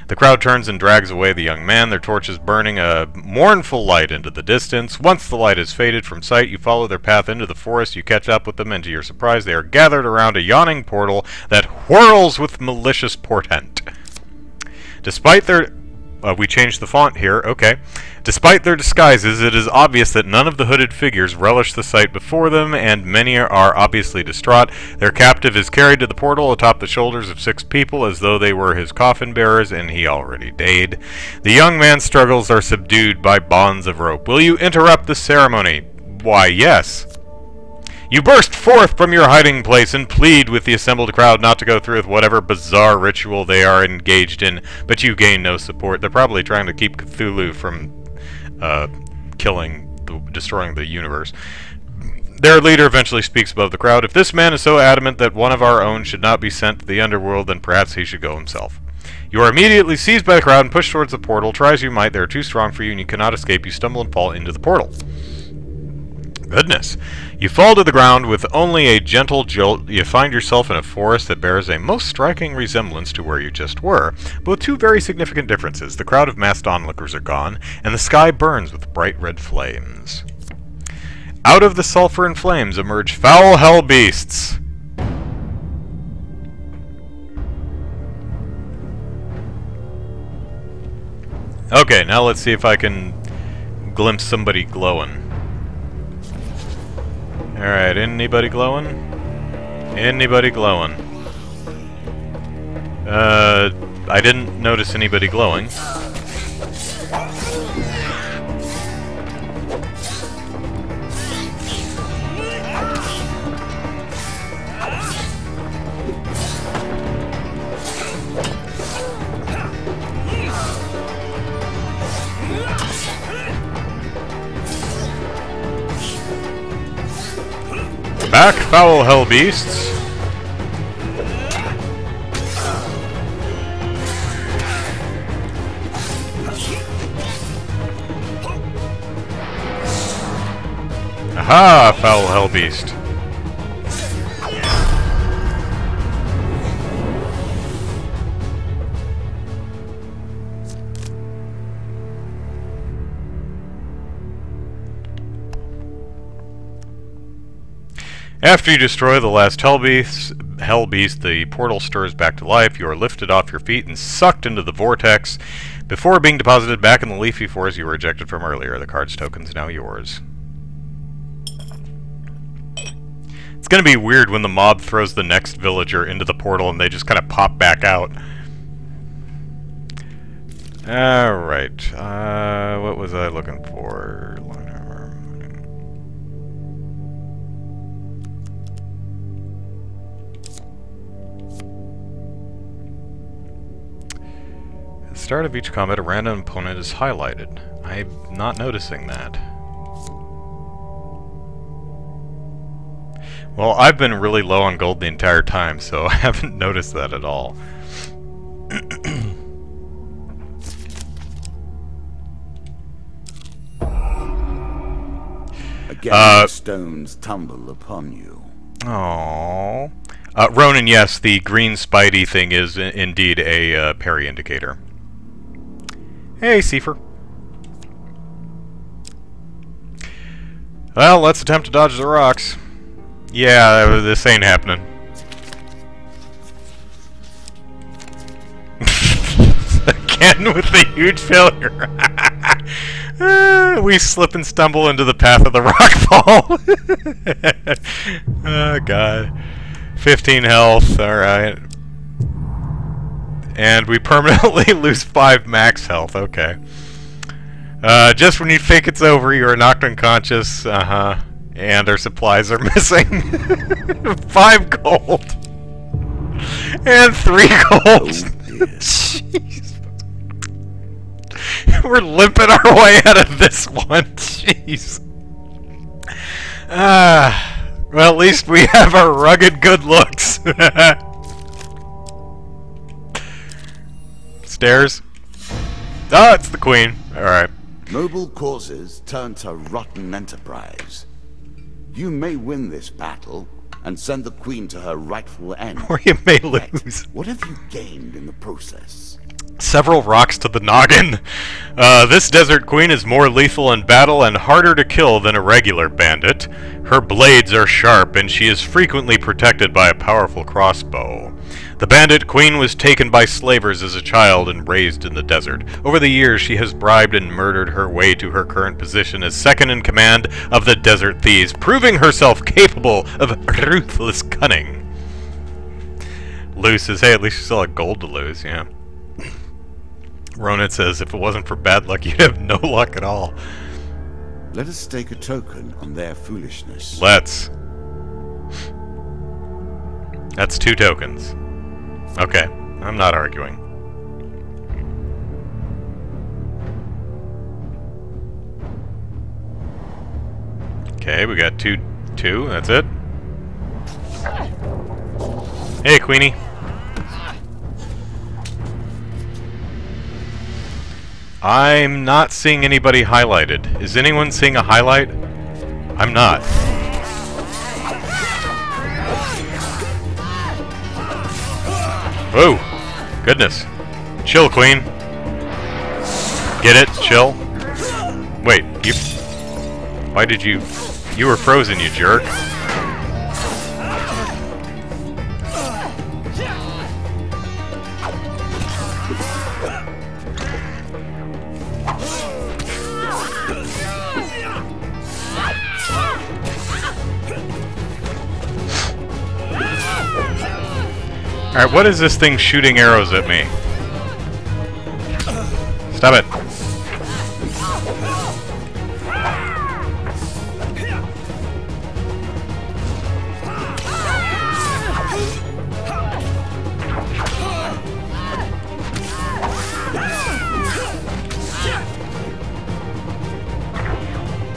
The crowd turns and drags away the young man, their torches burning a mournful light into the distance. Once the light has faded from sight, you follow their path into the forest. You catch up with them, and to your surprise, they are gathered around a yawning portal that whirls with malicious portent. Despite their... we changed the font here, okay. Despite their disguises, it is obvious that none of the hooded figures relish the sight before them, and many are obviously distraught. Their captive is carried to the portal atop the shoulders of 6 people as though they were his coffin bearers, and he already died. The young man's struggles are subdued by bonds of rope. Will you interrupt the ceremony? Why, yes. You burst forth from your hiding place and plead with the assembled crowd not to go through with whatever bizarre ritual they are engaged in, but you gain no support. They're probably trying to keep Cthulhu from destroying the universe. Their leader eventually speaks above the crowd. "If this man is so adamant that one of our own should not be sent to the underworld, then perhaps he should go himself." You are immediately seized by the crowd and pushed towards the portal. Try as you might, they are too strong for you and you cannot escape. You stumble and fall into the portal. Goodness. You fall to the ground with only a gentle jolt. You find yourself in a forest that bears a most striking resemblance to where you just were, but with 2 very significant differences. The crowd of masked onlookers are gone, and the sky burns with bright red flames. Out of the sulfur and flames emerge foul hell beasts. Okay, now let's see if I can glimpse somebody glowing. Alright, anybody glowing? Anybody glowing? I didn't notice anybody glowing. Back, foul hell beasts! Aha, foul hell beast! After you destroy the last hell beast, the portal stirs back to life. You are lifted off your feet and sucked into the vortex before being deposited back in the leafy forest you were ejected from earlier. The card's token's now yours. It's gonna be weird when the mob throws the next villager into the portal and they just kind of pop back out. Alright, what was I looking for? At the start of each combat, a random opponent is highlighted. I'm not noticing that. Well, I've been really low on gold the entire time, so I haven't noticed that at all. Again, stones tumble upon you. Aww. Ronan, yes, the green Spidey thing is indeed a parry indicator. Hey, Seifer. Well, let's attempt to dodge the rocks. Yeah, this ain't happening. Again with the huge failure. We slip and stumble into the path of the rock fall. Oh god. 15 health, alright. And we permanently lose 5 max health, okay. Just when you think it's over, you are knocked unconscious, and our supplies are missing. 5 gold. And 3 gold. Jeez. We're limping our way out of this one. Jeez. Well, at least we have our rugged good looks. Stairs. Oh, it's the queen. Alright. Noble causes turn to rotten enterprise. You may win this battle and send the queen to her rightful end. Or you may Yet, lose. what have you gained in the process? Several rocks to the noggin. This desert queen is more lethal in battle and harder to kill than a regular bandit. Her blades are sharp and she is frequently protected by a powerful crossbow. The bandit queen was taken by slavers as a child and raised in the desert. Over the years, she has bribed and murdered her way to her current position as second in command of the desert thieves, proving herself capable of ruthless cunning. Loses. Hey, at least you still have gold to lose, yeah. Ronan says, if it wasn't for bad luck, you'd have no luck at all. Let us stake a token on their foolishness. Let's. That's 2 tokens. Okay, I'm not arguing. Okay, we got two, that's it. Hey, Queenie. I'm not seeing anybody highlighted. Is anyone seeing a highlight? I'm not. Whoa! Goodness. Chill, Queen. Get it? Chill. Wait, you... Why did you... You were frozen, you jerk. Alright, what is this thing shooting arrows at me? Stop it.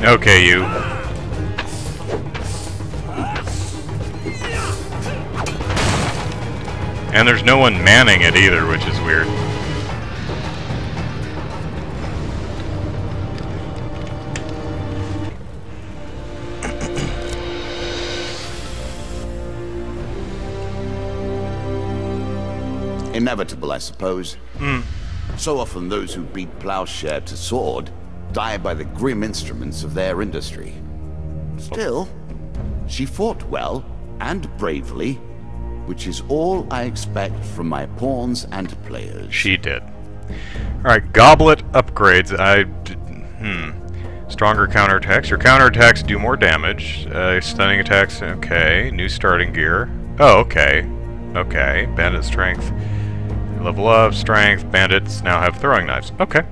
Okay, you. And there's no one manning it either, which is weird. Inevitable, I suppose. So often those who beat plowshare to sword die by the grim instruments of their industry. Still, she fought well and bravely, which is all I expect from my pawns and players. She did. Alright, goblet upgrades. Stronger counterattacks. Your counterattacks do more damage. Stunning attacks, okay. New starting gear. Oh, okay. Okay. Bandit strength. Level up, strength. Bandits now have throwing knives. Okay.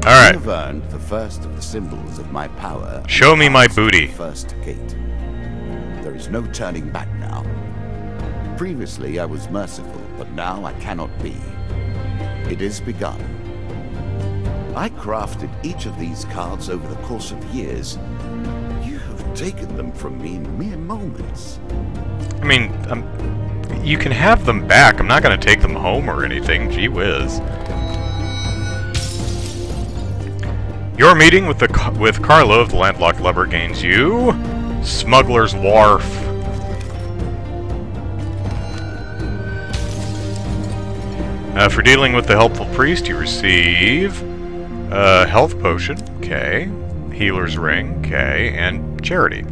Alright. I've earned the first of the symbols of my power. Show me my booty. First gate. There is no turning back now. Previously I was merciful, but now I cannot be. It is begun. I crafted each of these cards over the course of years. You have taken them from me in mere moments. I mean, you can have them back. I'm not going to take them home or anything. Gee whiz. Your meeting with Carlo of the Landlocked Lover gains you Smuggler's Wharf. For dealing with the helpful priest, you receive a health potion. Okay. Healer's Ring, okay, and Charity.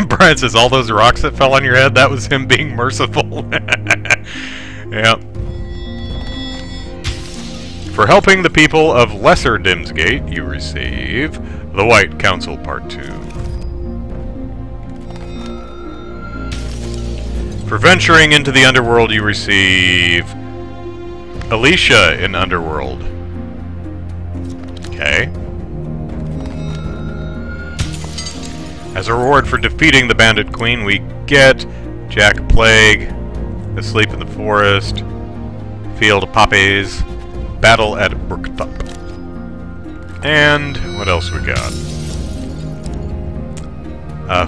Brian says, all those rocks that fell on your head, that was him being merciful. Yep. For helping the people of Lesser Dimsgate, you receive the White Council Part 2. For venturing into the Underworld, you receive Alicia in Underworld. Okay. As a reward for defeating the Bandit Queen, we get Jack Plague, Asleep in the Forest, Field of Poppies, Battle at Brooktop. And what else we got?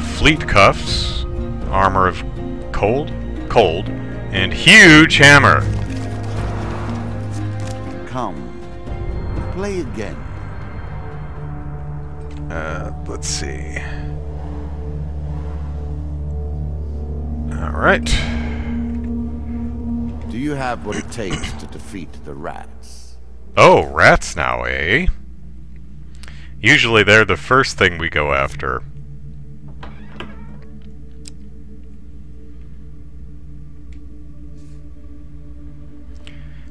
Fleet Cuffs, Armor of Cold, and Huge Hammer. Come, play again. Let's see. Alright. Do you have what it takes to defeat the rats? Oh, rats now, eh? Usually they're the first thing we go after.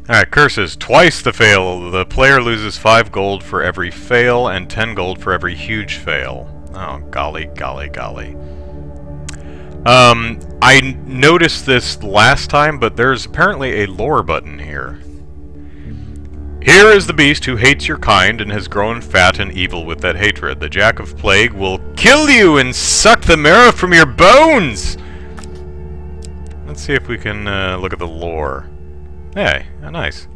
Alright, curses. Twice the fail. The player loses 5 gold for every fail and 10 gold for every huge fail. Oh, golly, golly, golly. I noticed this last time, but there's apparently a lore button here. Here is the beast who hates your kind and has grown fat and evil with that hatred. The Jack of Plague will kill you and suck the marrow from your bones! Let's see if we can look at the lore. Hey, nice.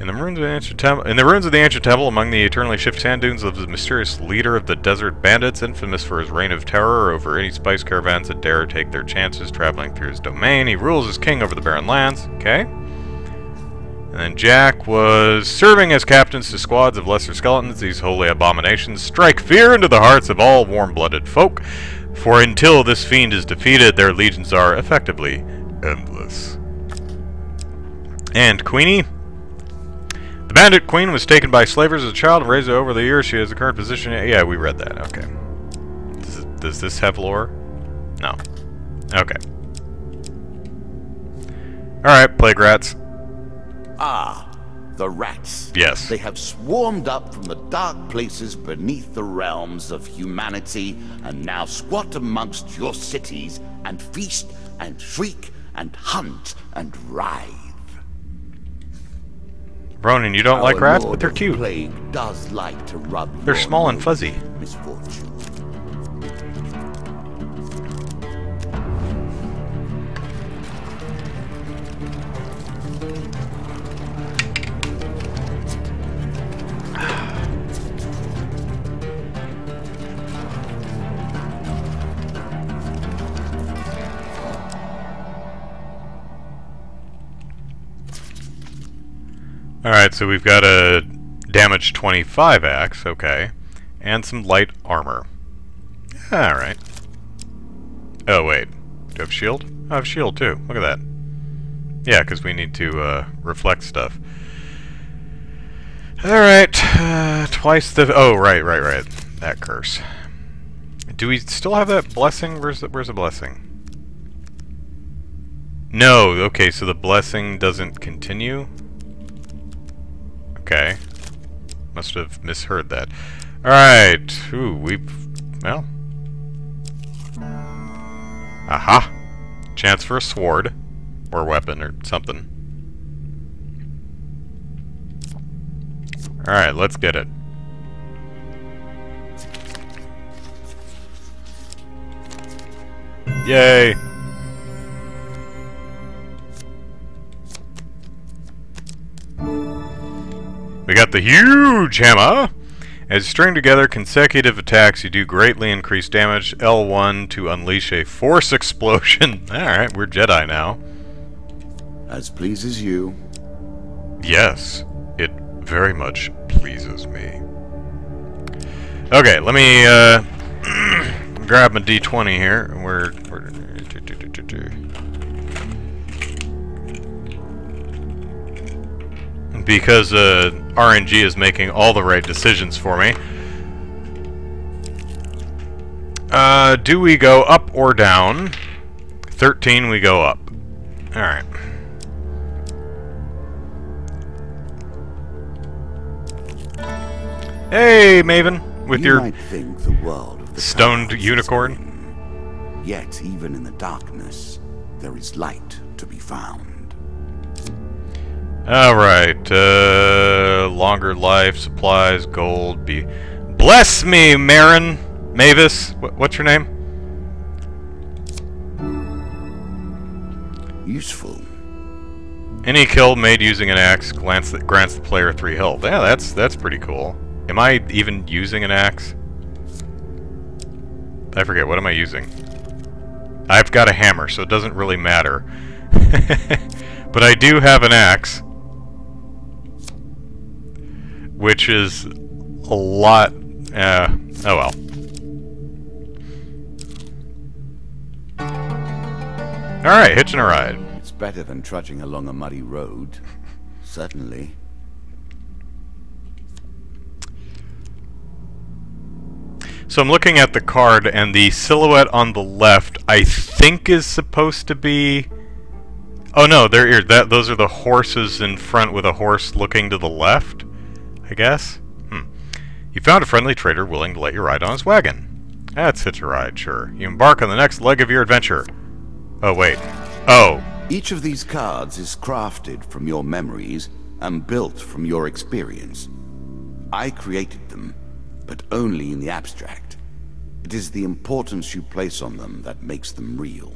In the ruins of the ancient temple, among the eternally shifting sand dunes, lives the mysterious leader of the desert bandits, infamous for his reign of terror over any spice caravans that dare take their chances traveling through his domain. He rules as king over the barren lands. Okay. And then Jack was serving as captains to squads of lesser skeletons. These holy abominations strike fear into the hearts of all warm-blooded folk, for until this fiend is defeated, their legions are effectively endless. And Queenie? The Bandit Queen was taken by slavers as a child and raised over the years. She has the current position. Yeah, we read that. Okay. Does this have lore? No. Okay. Alright, plague rats. Ah, the rats. Yes. They have swarmed up from the dark places beneath the realms of humanity and now squat amongst your cities and feast and shriek and hunt and writhe. Ronan, you don't like rats, but they're cute. Plague does like to rub They're small and fuzzy. Misfortune. Alright, so we've got a damage 25 axe, okay, and some light armor. Alright. Oh, wait. Do I have shield? I have shield, too. Look at that. Yeah, because we need to reflect stuff. Alright, twice the... Oh, right. That curse. Do we still have that blessing? Where's the blessing? No, okay, so the blessing doesn't continue? Okay. Must have misheard that. Alright. Ooh, well. Aha! Chance for a sword. Or weapon, or something. Alright, let's get it. Yay! We got the huge hammer! As you string together consecutive attacks, you do greatly increase damage. L1 to unleash a force explosion. Alright, we're Jedi now. As pleases you. Yes, it very much pleases me. Okay, let me grab my D20 here. because RNG is making all the right decisions for me. Do we go up or down? 13, we go up. Alright. Hey, Maven, with you your might think the world of the stoned clouds is unicorn. dim, yet, even in the darkness, there is light to be found. Alright, longer life, supplies, gold, Bless me, Marin! Mavis, what's your name? Useful. Any kill made using an axe grants the player 3 health. Yeah, that's pretty cool. Am I even using an axe? I forget, what am I using? I've got a hammer, so it doesn't really matter. But I do have an axe, which is a lot... oh well. Alright, hitching a ride. It's better than trudging along a muddy road. Certainly. So I'm looking at the card, and the silhouette on the left, I think is supposed to be... Oh no, those are the horses in front with a horse looking to the left, I guess? You found a friendly trader willing to let you ride on his wagon. That's hitch a ride, sure. You embark on the next leg of your adventure. Oh, wait. Oh. Each of these cards is crafted from your memories and built from your experience. I created them, but only in the abstract. It is the importance you place on them that makes them real.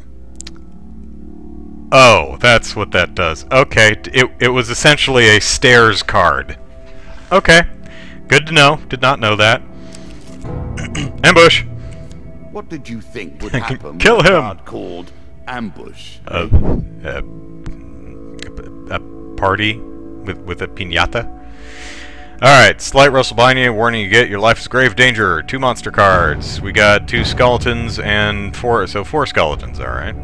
Oh, that's what that does. Okay, it was essentially a stairs card. Okay, good to know. Did not know that. Ambush! What did you think would happen Kill with a him. card called Ambush? A party with a piñata? Alright, slight Wrestlebania, warning you get, your life is grave danger. 2 monster cards. We got 2 skeletons and 4 skeletons, alright.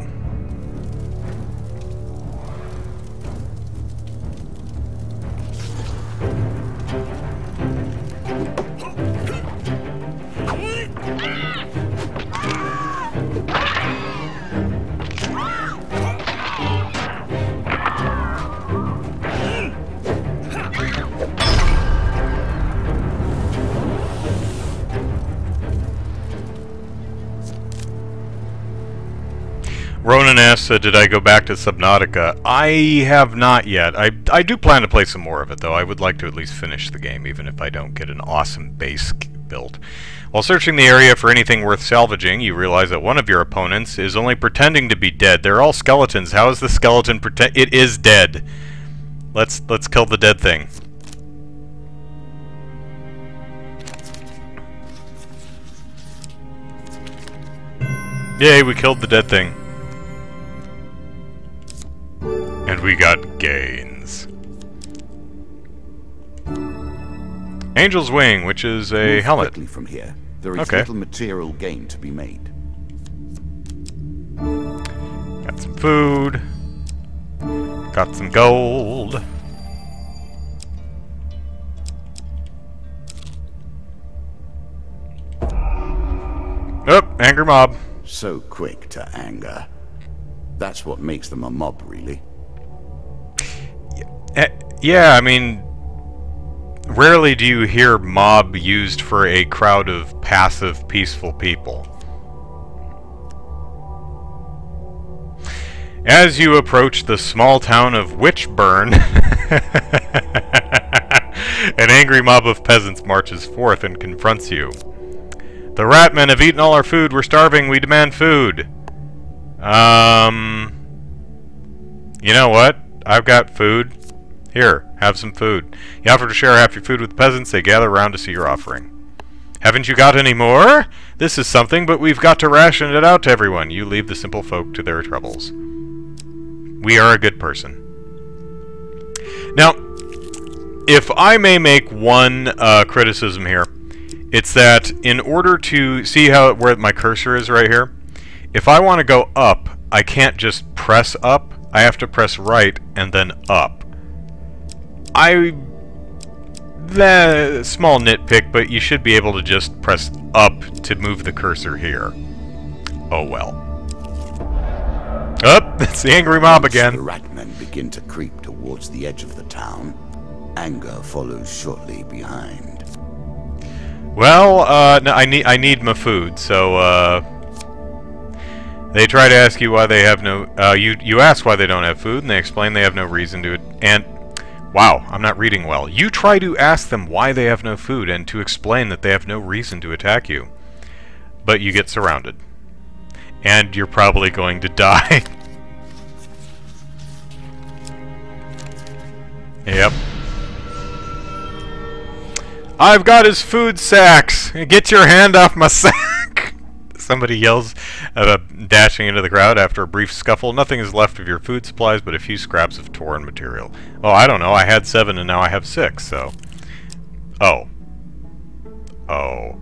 Ronan asks, did I go back to Subnautica? I have not yet. I do plan to play some more of it, though. I would like to at least finish the game, even if I don't get an awesome base built. While searching the area for anything worth salvaging, you realize that one of your opponents is only pretending to be dead. They're all skeletons. How is the skeleton pretend? It is dead. Let's kill the dead thing. Yay, we killed the dead thing. And we got gains. Angel's Wing, which is a Move helmet. quickly from here. There is Okay. little material gain to be made. Got some food. Got some gold. Oh, angry mob. So quick to anger. That's what makes them a mob, really. Yeah, I mean, rarely do you hear mob used for a crowd of passive, peaceful people. As you approach the small town of Witchburn, an angry mob of peasants marches forth and confronts you. The Ratmen have eaten all our food. We're starving. We demand food. You know what? I've got food. Here, have some food. You offer to share half your food with the peasants. They gather around to see your offering. Haven't you got any more? This is something, but we've got to ration it out to everyone. You leave the simple folk to their troubles. We are a good person. Now, if I may make one criticism here, it's that in order to see where my cursor is right here, if I want to go up, I can't just press up. I have to press right and then up. The small nitpick, but you should be able to just press up to move the cursor here. Oh well. Oh, it's the angry mob again. The ratmen begin to creep towards the edge of the town. Anger follows shortly behind. Well, no, I need my food, so they try to ask you why they have no. You ask why they don't have food, and they explain they have no reason to. And wow, I'm not reading well. You try to ask them why they have no food, and to explain that they have no reason to attack you, but you get surrounded. And you're probably going to die. Yep. I've got his food sacks! Get your hand off my sack! Somebody yells, dashing into the crowd after a brief scuffle. Nothing is left of your food supplies but a few scraps of torn material. Oh, I don't know. I had 7 and now I have 6, so... Oh. Oh.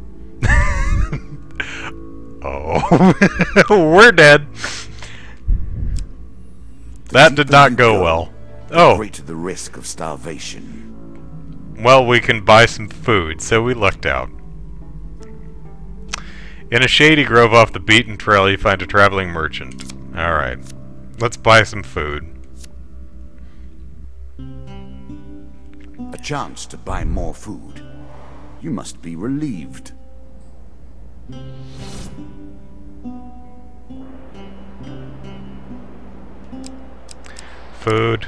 Oh. We're dead. That did not go well. Oh. Great the risk of starvation. Well, we can buy some food, so we lucked out. In a shady grove off the beaten trail, you find a traveling merchant. Alright. Let's buy some food. A chance to buy more food. You must be relieved. Food.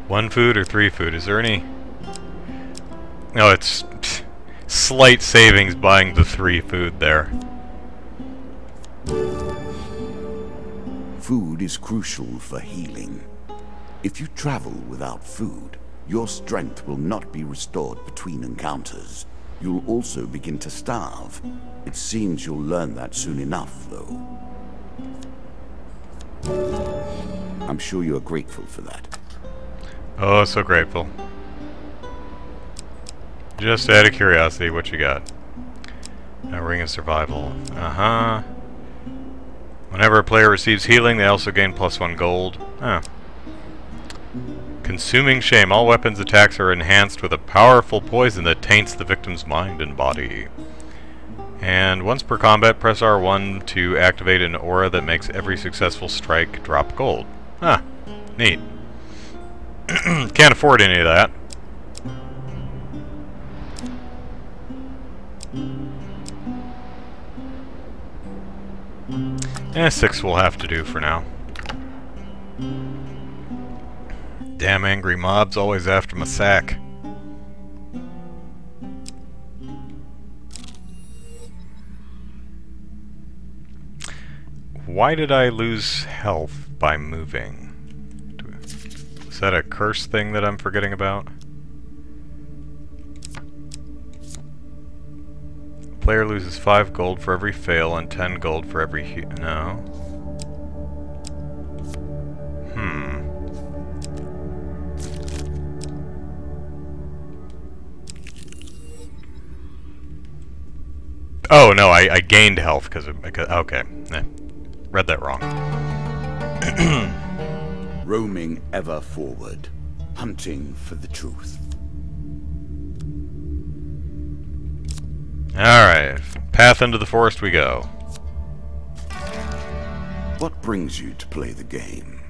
1 food or 3 food? Is there any... No, it's slight savings buying the 3 food there. Food is crucial for healing. If you travel without food, your strength will not be restored between encounters. You'll also begin to starve. It seems you'll learn that soon enough, though. I'm sure you're grateful for that. Oh, so grateful. Just out of curiosity, what you got? A ring of survival. Uh-huh. Whenever a player receives healing, they also gain +1 gold. Oh. Consuming shame. All weapons attacks are enhanced with a powerful poison that taints the victim's mind and body. And once per combat, press R1 to activate an aura that makes every successful strike drop gold. Huh. Neat. Can't afford any of that. 6 will have to do for now. Damn angry mobs always after my sack. Why did I lose health by moving? Is that a curse thing that I'm forgetting about? Player loses 5 gold for every fail and 10 gold for every no. Oh no, I gained health because of... Okay, read that wrong. Roaming ever forward, hunting for the truth. Alright, path into the forest we go. What brings you to play the game?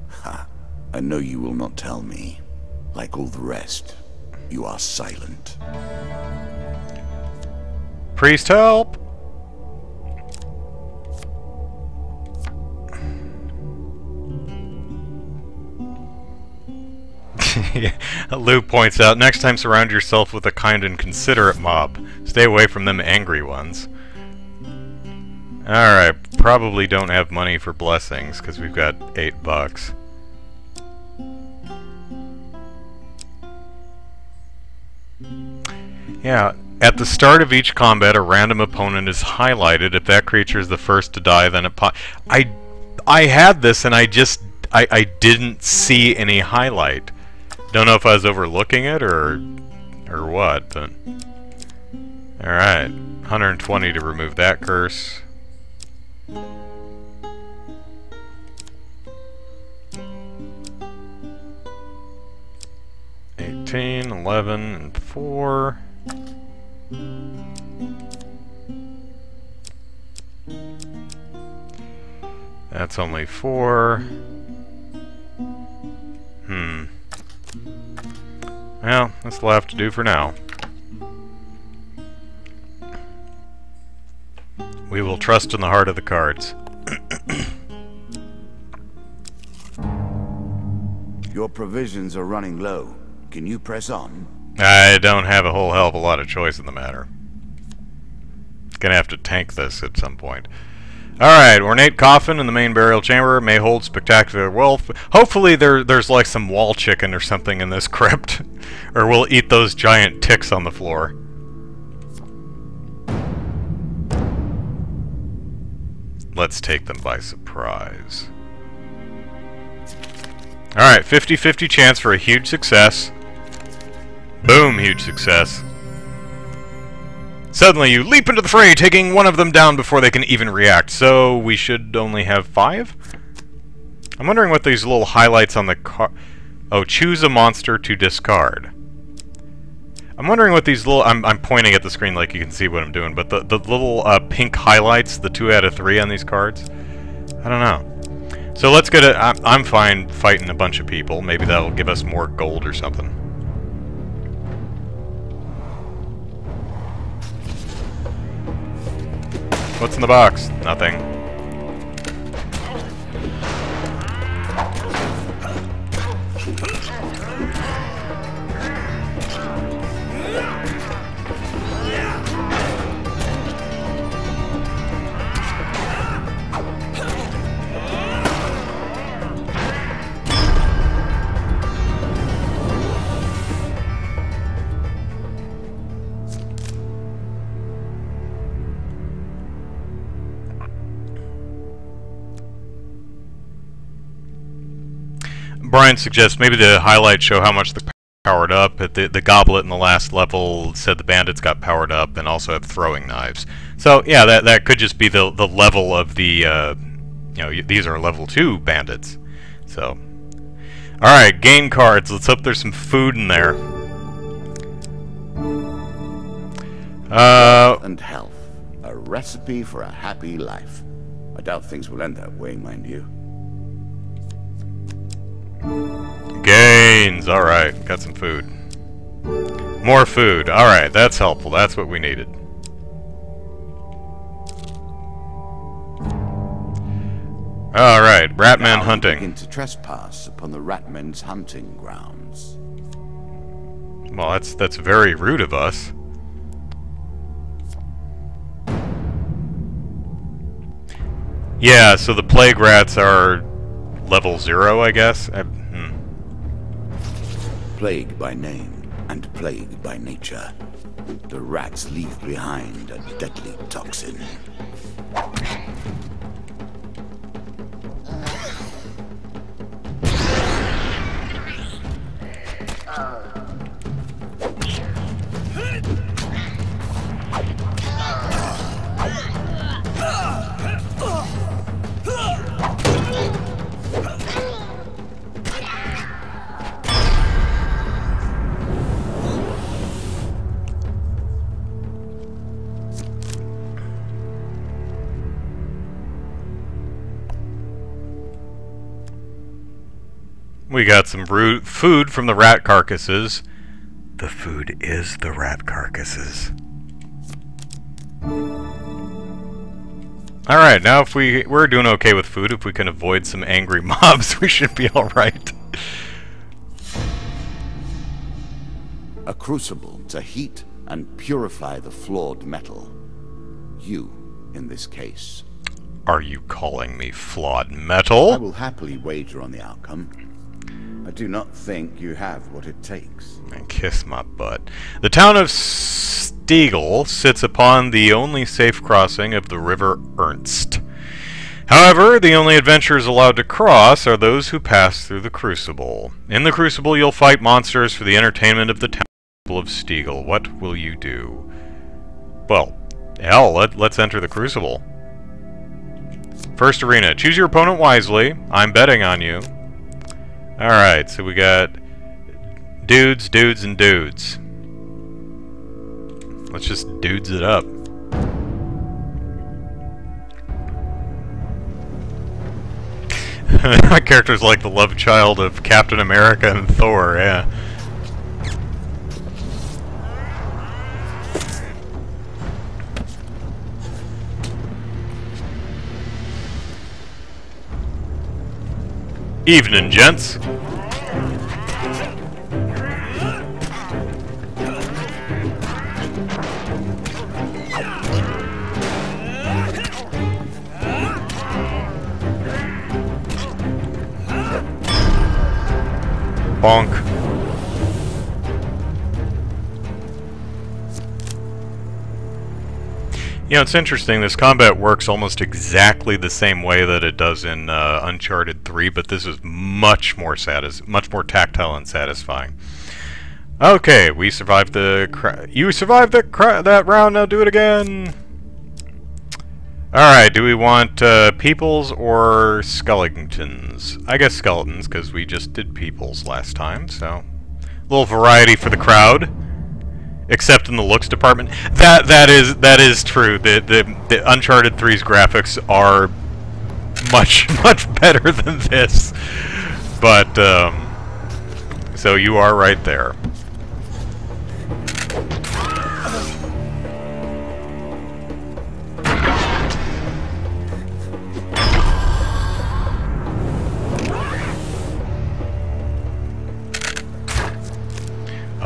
Ha, I know you will not tell me. Like all the rest, you are silent. Priest, help! Lou points out, next time surround yourself with a kind and considerate mob. Stay away from them angry ones. Alright, probably don't have money for blessings, because we've got $8. Yeah, at the start of each combat, a random opponent is highlighted. If that creature is the first to die, then I had this and I didn't see any highlight. Don't know if I was overlooking it or what, but... Alright, 120 to remove that curse. 13, 11, and 4. That's only 4. Well, that's all I have to do for now. We will trust in the heart of the cards. Your provisions are running low. Can you press on? I don't have a whole hell of a lot of choice in the matter. Gonna have to tank this at some point. Alright, ornate coffin in the main burial chamber may hold spectacular wealth. Hopefully there's like some wall chicken or something in this crypt. Or we'll eat those giant ticks on the floor. Let's take them by surprise. Alright, 50-50 chance for a huge success. Boom, huge success. Suddenly you leap into the fray, taking one of them down before they can even react. So we should only have 5? I'm wondering what these little highlights on the card... Oh, choose a monster to discard. I'm wondering what these little... I'm pointing at the screen like you can see what I'm doing, but the little pink highlights, the 2 out of 3 on these cards, I don't know. So let's get it. I'm fine fighting a bunch of people. Maybe that'll give us more gold or something. What's in the box? Nothing. Brian suggests maybe the highlights show how much they're powered up. The goblet in the last level said the bandits got powered up and also have throwing knives. So yeah, that could just be the level of the you know, these are level 2 bandits. So alright, game cards. Let's hope there's some food in there. And health. A recipe for a happy life. I doubt things will end that way, mind you. Gains! Alright, got some food. More food. Alright, that's helpful. That's what we needed. Alright, Ratman hunting. Begin to trespass upon the Ratmen's hunting grounds. Well, that's very rude of us. Yeah, so the plague rats are level 0, I guess? Plague by name and plague by nature. The rats leave behind a deadly toxin. We got some food from the rat carcasses. The food is the rat carcasses. Alright, now if we're doing okay with food, if we can avoid some angry mobs, we should be alright. A crucible to heat and purify the flawed metal. You, in this case. Are you calling me flawed metal? I will happily wager on the outcome. I do not think you have what it takes. And kiss my butt. The town of Stiegel sits upon the only safe crossing of the river Ernst. However, the only adventurers allowed to cross are those who pass through the Crucible. In the Crucible, you'll fight monsters for the entertainment of the town of Stiegel. What will you do? Well, hell, let's enter the Crucible. First arena. Choose your opponent wisely. I'm betting on you. Alright, so we got Dudes, dudes, and dudes. Let's just dudes it up. My character's like the love child of Captain America and Thor, yeah. Evening, gents. Bonk. You know, it's interesting, this combat works almost exactly the same way that it does in Uncharted 3, but this is much more tactile and satisfying. Okay, we survived you survived that round, now do it again! Alright, do we want peoples or skeletons? I guess skeletons, because we just did peoples last time, so... A little variety for the crowd. Except in the looks department. That is true. The Uncharted 3's graphics are much better than this. But, so you are right there.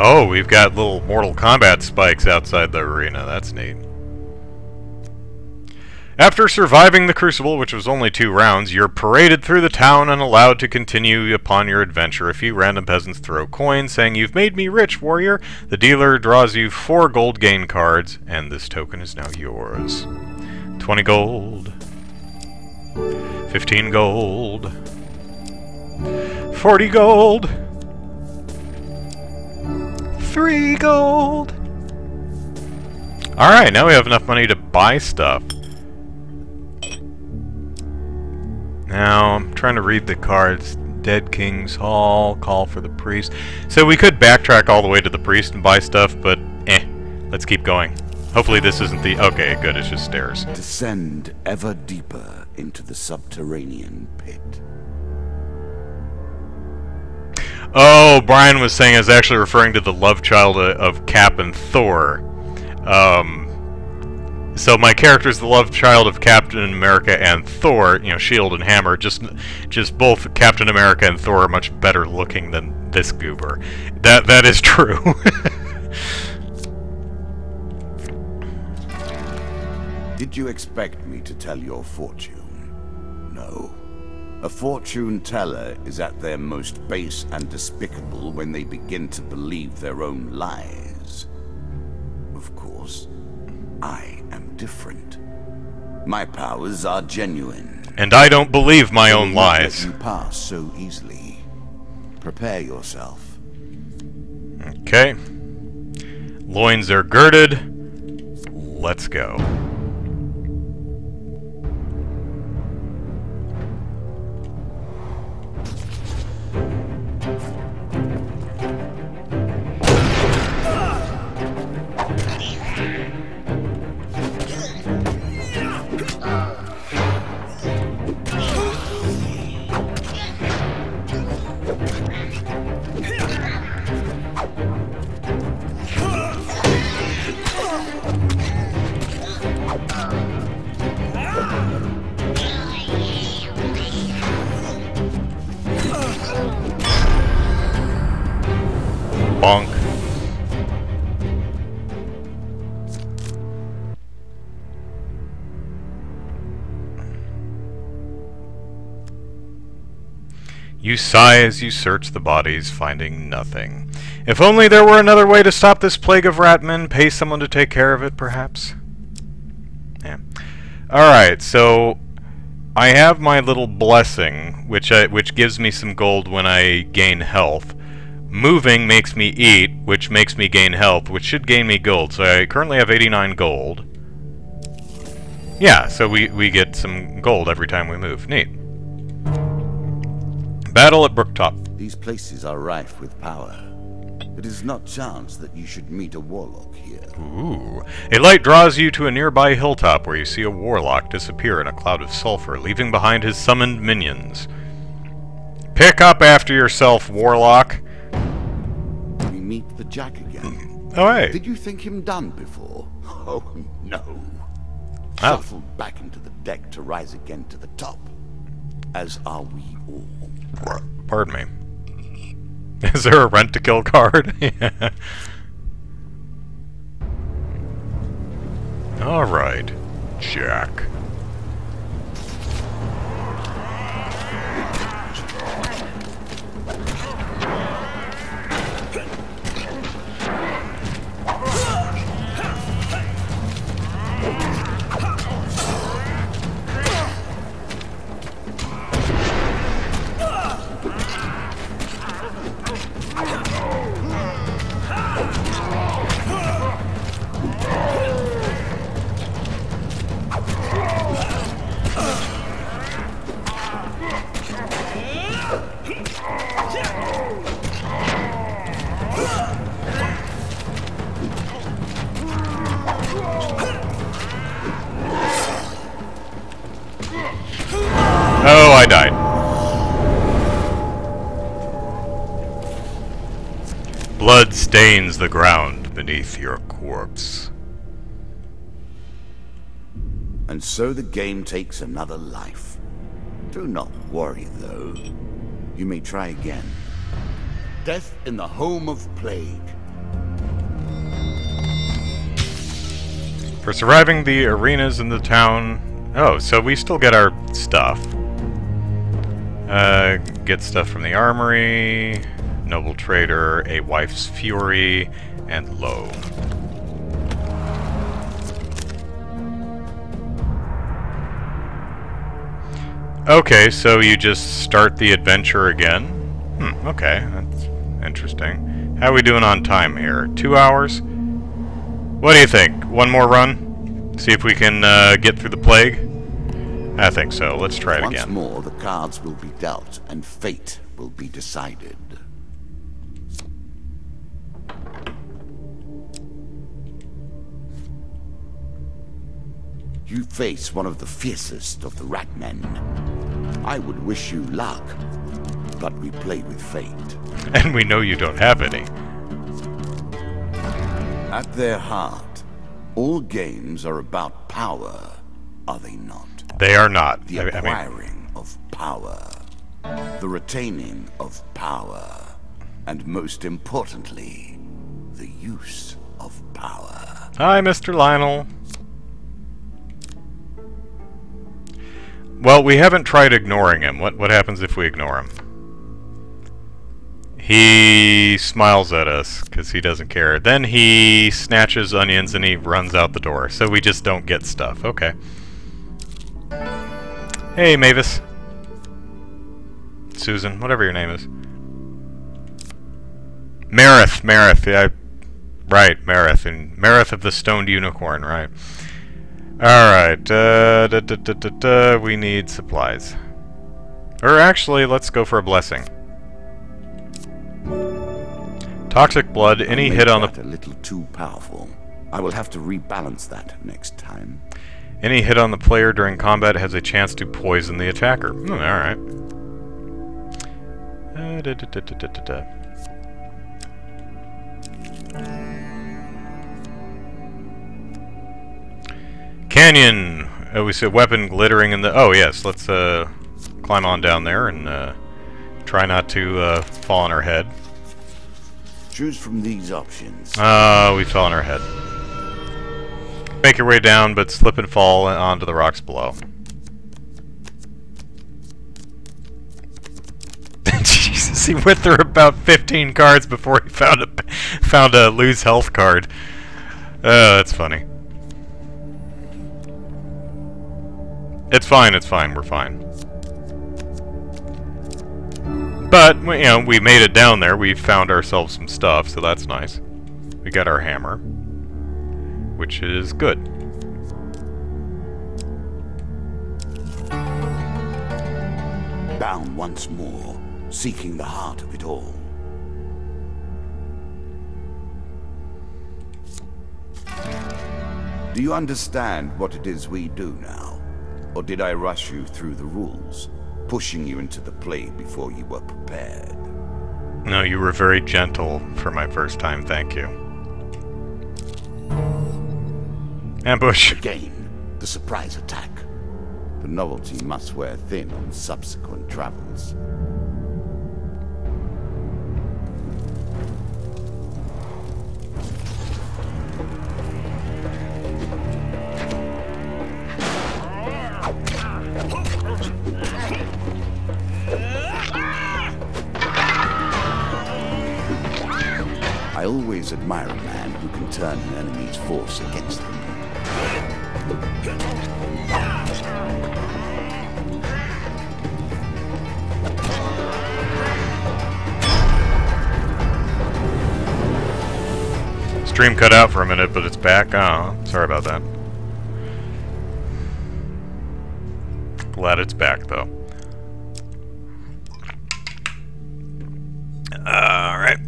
Oh, we've got little Mortal Kombat spikes outside the arena. That's neat. After surviving the Crucible, which was only 2 rounds, you're paraded through the town and allowed to continue upon your adventure. A few random peasants throw coins, saying, "You've made me rich, warrior." The dealer draws you 4 gold gain cards, and this token is now yours. 20 gold. 15 gold. 40 gold. 3 gold! Alright, now we have enough money to buy stuff. Now, I'm trying to read the cards. Dead King's Hall, call for the priest. So we could backtrack all the way to the priest and buy stuff, but let's keep going. Hopefully this isn't the... Okay, good, it's just stairs. Descend ever deeper into the subterranean pit. Oh, Brian was saying I was actually referring to the love child of Cap and Thor. So my character's the love child of Captain America and Thor, you know, shield and hammer. Just both Captain America and Thor are much better looking than this goober. That is true. Did you expect me to tell your fortune? No. A fortune teller is at their most base and despicable when they begin to believe their own lies. Of course, I am different. My powers are genuine. And I don't believe my own lies. You pass so easily. Prepare yourself. Okay. Loins are girded. Let's go. Bonk. You sigh as you search the bodies, finding nothing. If only there were another way to stop this plague of ratmen, pay someone to take care of it, perhaps? Yeah. Alright, so I have my little blessing, which gives me some gold when I gain health. Moving makes me eat, which makes me gain health, which should gain me gold. So I currently have 89 gold. Yeah, so we get some gold every time we move. Neat. Battle at Brooktop. These places are rife with power. It is not chance that you should meet a warlock here. Ooh. A light draws you to a nearby hilltop where you see a warlock disappear in a cloud of sulfur, leaving behind his summoned minions. Pick up after yourself, warlock. We meet the Jack again. Oh, hey. Did you think him done before? Oh, no. Oh. Shuffled back into the deck to rise again to the top. As are we all. Pardon me. Is there a rent-to-kill card? Yeah. Alright, Jack. Oh, I died. Blood stains the ground beneath your corpse. And so the game takes another life. Do not worry, though. You may try again. Death in the home of plague. For surviving the arenas in the town... Oh, so we still get our stuff. Get stuff from the armory, noble trader, a wife's fury, and low. Okay, so you just start the adventure again? Okay, that's interesting. How are we doing on time here? 2 hours? What do you think? One more run? See if we can get through the plague? I think so. Let's try it again. Once more, the cards will be dealt, and fate will be decided. You face one of the fiercest of the Ratmen. I would wish you luck, but we play with fate. And we know you don't have any. At their heart, all games are about power, are they not? They are not. The acquiring of power, the retaining of power, and most importantly, the use of power. Hi, Mr. Lionel. Well, we haven't tried ignoring him. What happens if we ignore him? He smiles at us because he doesn't care. Then he snatches onions and he runs out the door. So we just don't get stuff. Okay. Hey, Mavis. Susan, whatever your name is. Marith, yeah, right, Marith, and Marith of the Stoned Unicorn, right. Alright, we need supplies. Or actually, let's go for a blessing. Toxic blood, any hit on the... a little too powerful. I will have to rebalance that next time. Any hit on the player during combat has a chance to poison the attacker. Alright. Canyon! We said weapon glittering in the... Oh, yes, let's climb on down there and try not to fall on our head. Choose from these options. We fell on our head. Make your way down, but slip and fall onto the rocks below. Jesus, he went through about 15 cards before he found a lose health card. That's funny. It's fine, we're fine. But, you know, we made it down there, we found ourselves some stuff, so that's nice. We got our hammer, which is good. Bound once more, seeking the heart of it all. Do you understand what it is we do now? Or did I rush you through the rules, pushing you into the play before you were prepared? No, you were very gentle for my first time, thank you. Ambush. Again, the surprise attack. The novelty must wear thin on subsequent travels. I always admire a man who can turn an enemy's force against them. Stream cut out for a minute, but it's back. Oh, sorry about that. Glad it's back, though. Alright.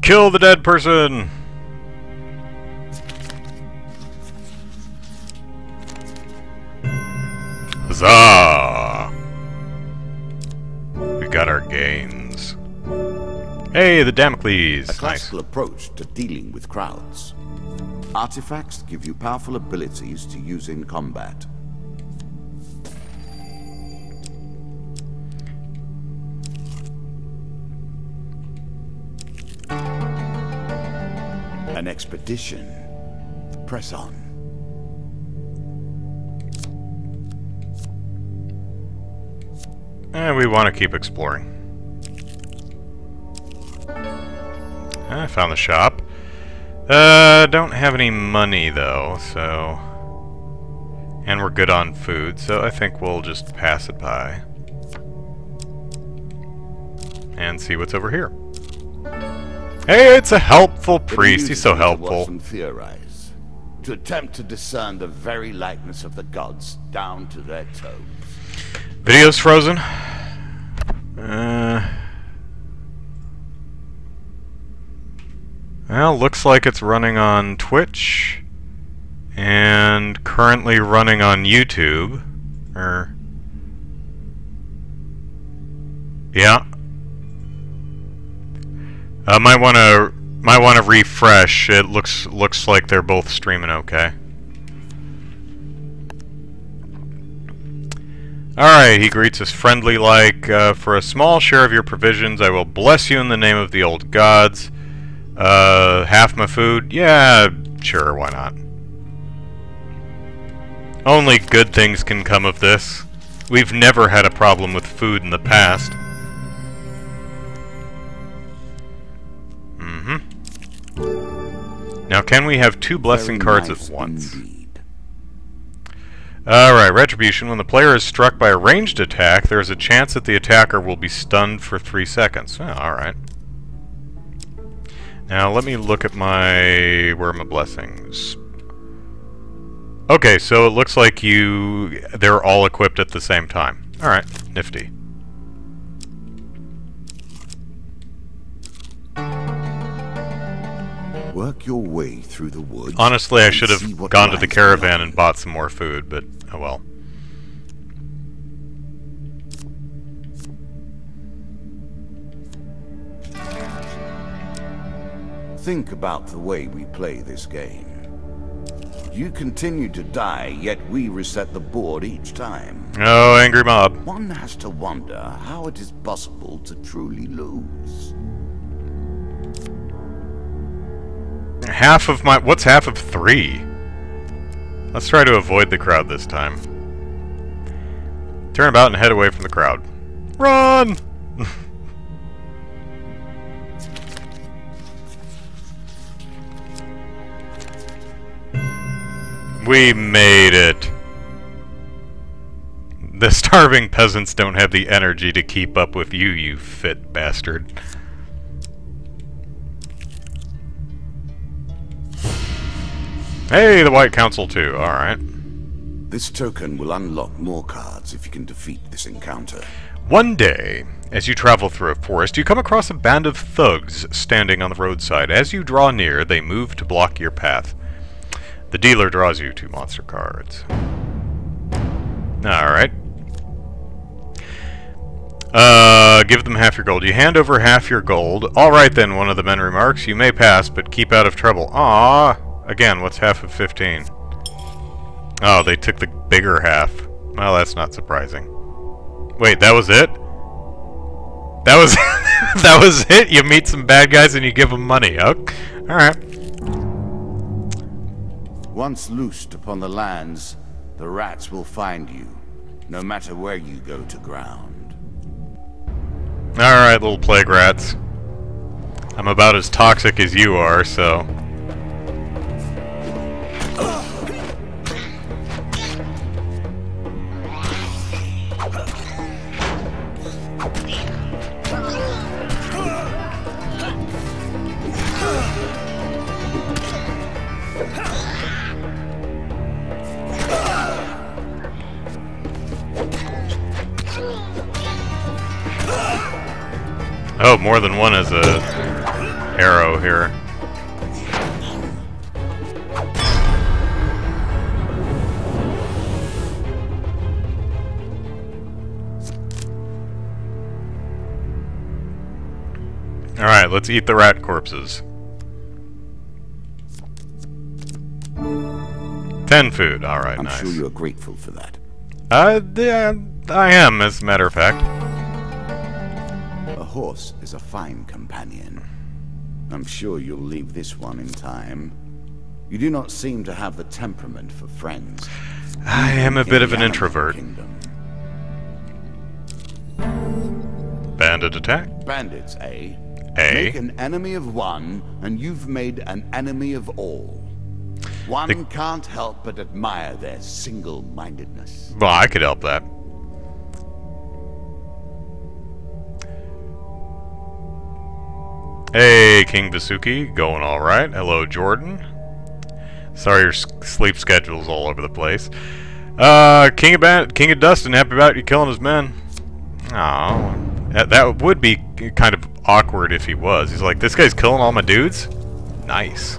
Kill the dead person! Huzzah! We got our gains. Hey, the Damocles! A classical approach to dealing with crowds. Artifacts give you powerful abilities to use in combat. An expedition. Press on. We want to keep exploring. I found the shop. Don't have any money though, so... And we're good on food, so I think we'll just pass it by. And see what's over here. Hey, it's a helpful priest. He's so helpful. Theorize, to attempt to discern the very likeness of the gods down to their toes. Video's frozen. Well, looks like it's running on Twitch and currently running on YouTube. Yeah. Might want to refresh. It looks like they're both streaming okay. Alright, he greets us friendly like, for a small share of your provisions, I will bless you in the name of the old gods. Half my food? Yeah, sure, why not? Only good things can come of this. We've never had a problem with food in the past. Now, can we have two blessing cards at once? Alright, Retribution. When the player is struck by a ranged attack, there is a chance that the attacker will be stunned for 3 seconds. Oh, alright. Now, let me look at my... Where are my blessings? Okay, so it looks like they're all equipped at the same time. Alright, nifty. Work your way through the woods. Honestly, I should have gone to the caravan and bought some more food, but oh well. Think about the way we play this game. You continue to die, yet we reset the board each time. Oh, angry mob. One has to wonder how it is possible to truly lose. Half of my... What's half of 3? Let's try to avoid the crowd this time. Turn about and head away from the crowd. Run! We made it. The starving peasants don't have the energy to keep up with you, you fit bastard. Hey, the White Council too. Alright. This token will unlock more cards if you can defeat this encounter. One day, as you travel through a forest, you come across a band of thugs standing on the roadside. As you draw near, they move to block your path. The dealer draws you 2 monster cards. Alright. Give them half your gold. You hand over half your gold. Alright then, one of the men remarks. You may pass, but keep out of trouble. Ah, again, what's half of 15? Oh, they took the bigger half. Well, that's not surprising. Wait, that was it? That was that was it? You meet some bad guys and you give them money. Okay. Alright. Once loosed upon the lands, the rats will find you, no matter where you go to ground. Alright, little plague rats. I'm about as toxic as you are, so... Oh, more than one is a arrow here. Alright, let's eat the rat corpses. 10 food, alright, nice. I'm sure you're grateful for that. Yeah, I am, as a matter of fact. A horse is a fine companion. I'm sure you'll leave this one in time. You do not seem to have the temperament for friends. I am a bit of an introvert. Bandit attack? Bandits, eh? Eh? Make an enemy of one, and you've made an enemy of all. One can't help but admire their single-mindedness. Well, I could help that. Hey, King Vasuki, going alright. Hello, Jordan. Sorry your sleep schedule's all over the place. King of Dustin, happy about you killing his men. Oh, that would be kind of awkward if he was. He's like, this guy's killing all my dudes? Nice.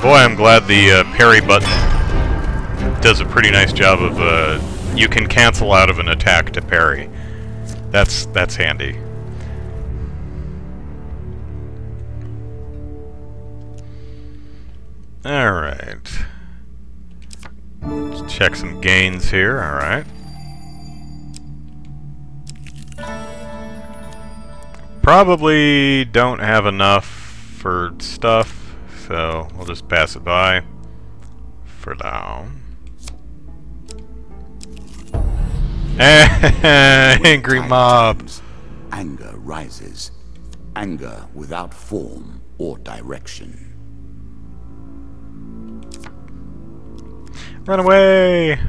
Boy, I'm glad the parry button does a pretty nice job of, you can cancel out of an attack to parry. That's handy. Alright. Let's check some gains here, alright. Probably don't have enough for stuff. So, we'll just pass it by for now. Angry mob! Anger rises. Anger without form or direction. Run away!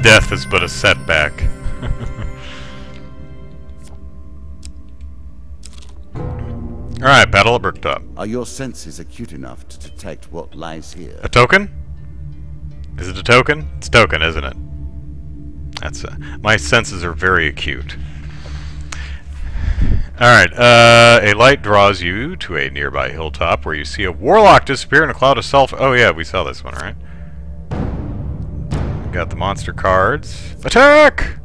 Death is but a setback. Alright, Battle of Brooktop. Are your senses acute enough to detect what lies here? A token? Is it a token? It's a token, isn't it? That's my senses are very acute. Alright, a light draws you to a nearby hilltop where you see a warlock disappear in a cloud of sulfur. Oh yeah, we saw this one, right? Got the monster cards. Attack!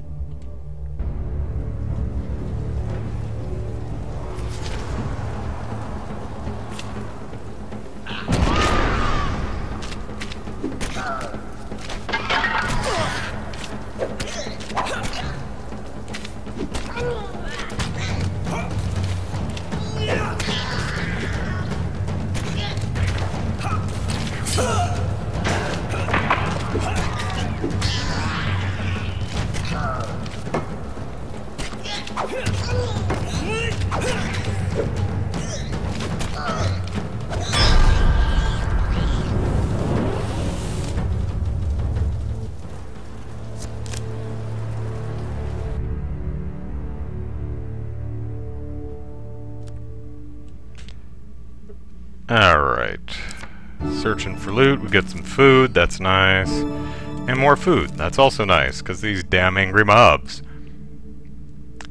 Searching for loot. We get some food. That's nice. And more food. That's also nice, because these damn angry mobs.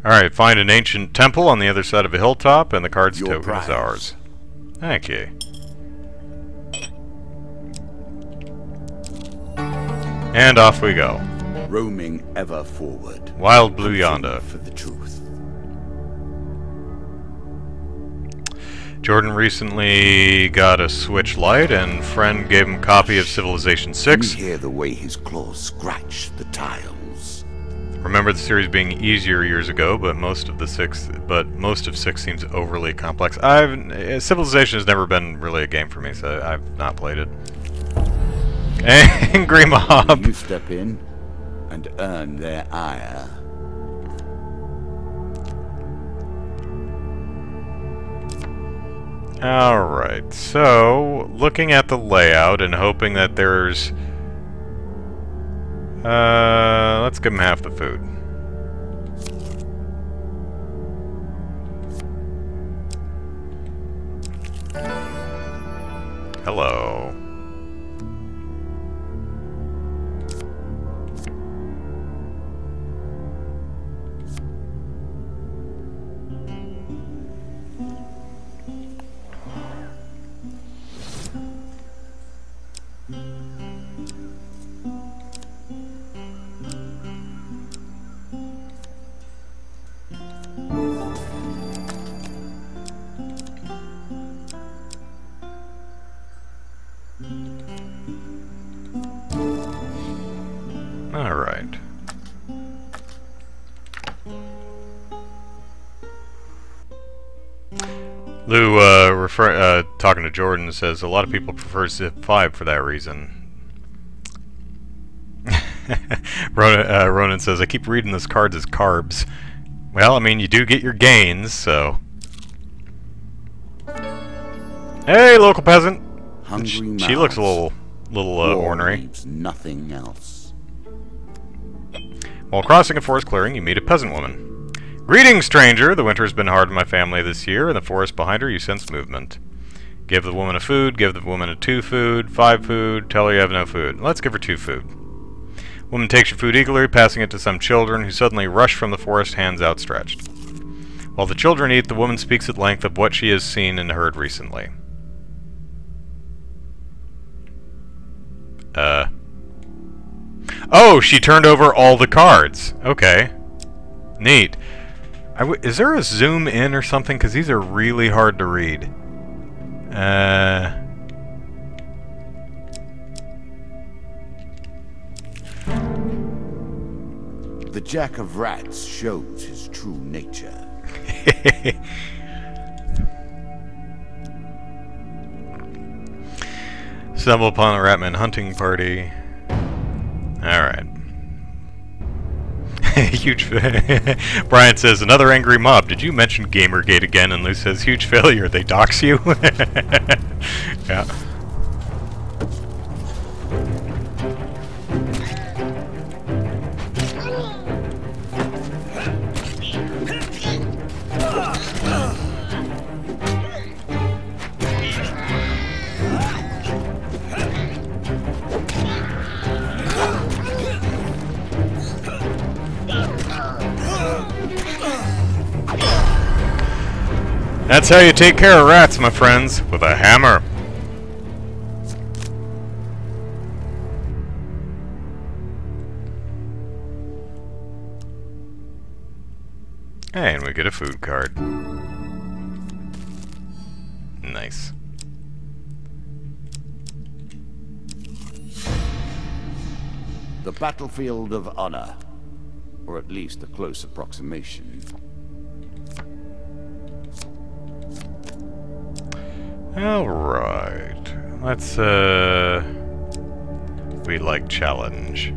Alright, find an ancient temple on the other side of a hilltop, and the card's token is ours. Thank you. And off we go. Roaming ever forward. Wild blue yonder. For the truth. Jordan recently got a Switch Lite, and friend gave him a copy of Civilization 6. You hear the way his claws scratch the tiles. Remember the series being easier years ago, but most of 6 seems overly complex. Civilization has never been really a game for me, so I've not played it. Angry mob. You step in and earn their ire. Alright, so looking at the layout and hoping that there's let's give him half the food. Hello. Alright. Lou, talking to Jordan, says a lot of people prefer Zip 5 for that reason. Ronan says, I keep reading those cards as carbs. Well, I mean, you do get your gains, so... Hey, local peasant! She looks a little ornery. Nothing else. While crossing a forest clearing, you meet a peasant woman. Greetings, stranger! The winter has been hard on my family this year. In the forest behind her, you sense movement. Give the woman a food, give the woman a 2 food, 5 food, tell her you have no food. Let's give her 2 food. Woman takes your food eagerly, passing it to some children who suddenly rush from the forest, hands outstretched. While the children eat, the woman speaks at length of what she has seen and heard recently. Oh, she turned over all the cards. Okay. Neat. Is there a zoom in or something? Because these are really hard to read. The Jack of Rats shows his true nature. Stumble upon a Ratman hunting party. Alright. Huge. Brian says, another angry mob. Did you mention Gamergate again? And Lou says, huge failure. They dox you? Yeah. That's how you take care of rats, my friends, with a hammer. And we get a food card. Nice. The battlefield of honor, or at least a close approximation. Alright. Let's, we like challenge.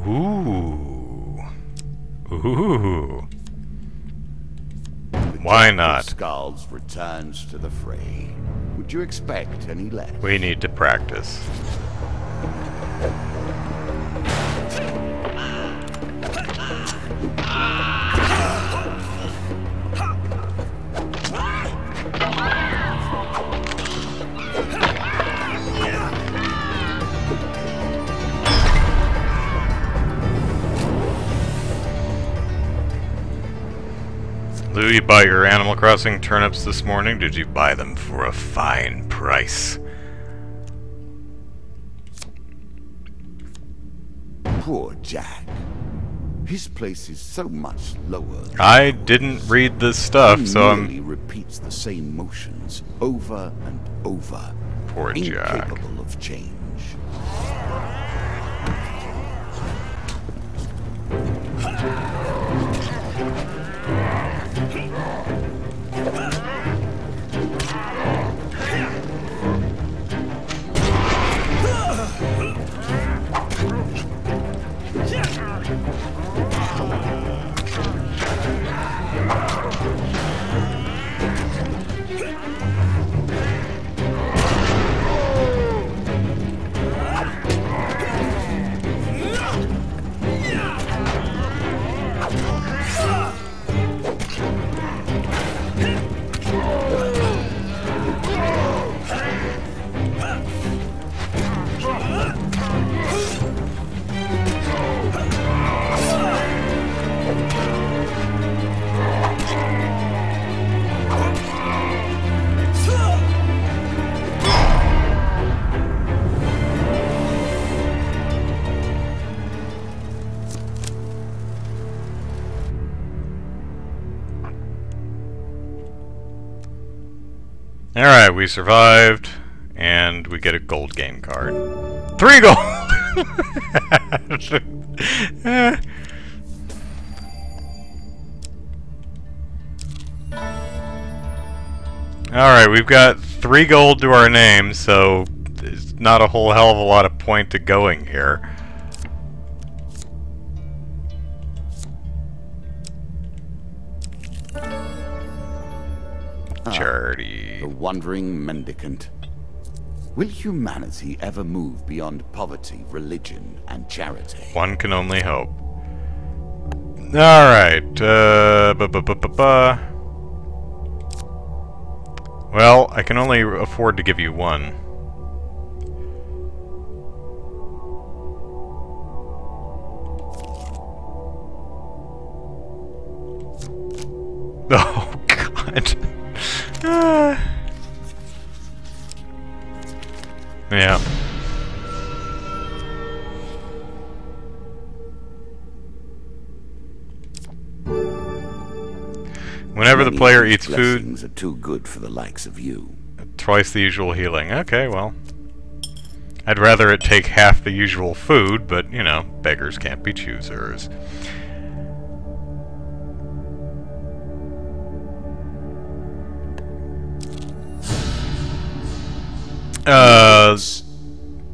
Ooh. Ooh. Why not? Skulls returns to the fray. Would you expect any less? We need to practice. Lou, you bought your Animal Crossing turnips this morning. Did you buy them for a fine price? Poor Jack. His place is so much lower. I didn't read this stuff, so I'm... He repeats the same motions over and over. Poor Jack. Incapable of change. Alright, we survived, and we get a gold game card. 3 gold! Alright, we've got 3 gold to our name, so there's not a whole hell of a lot of point to going here. Charity. The wandering mendicant. Will humanity ever move beyond poverty, religion, and charity? One can only hope. Alright, well, I can only afford to give you 1. Oh, God. Yeah. Whenever the player eats food, blessings are too good for the likes of you. Twice the usual healing. Okay, well. I'd rather it take half the usual food, but, you know, beggars can't be choosers.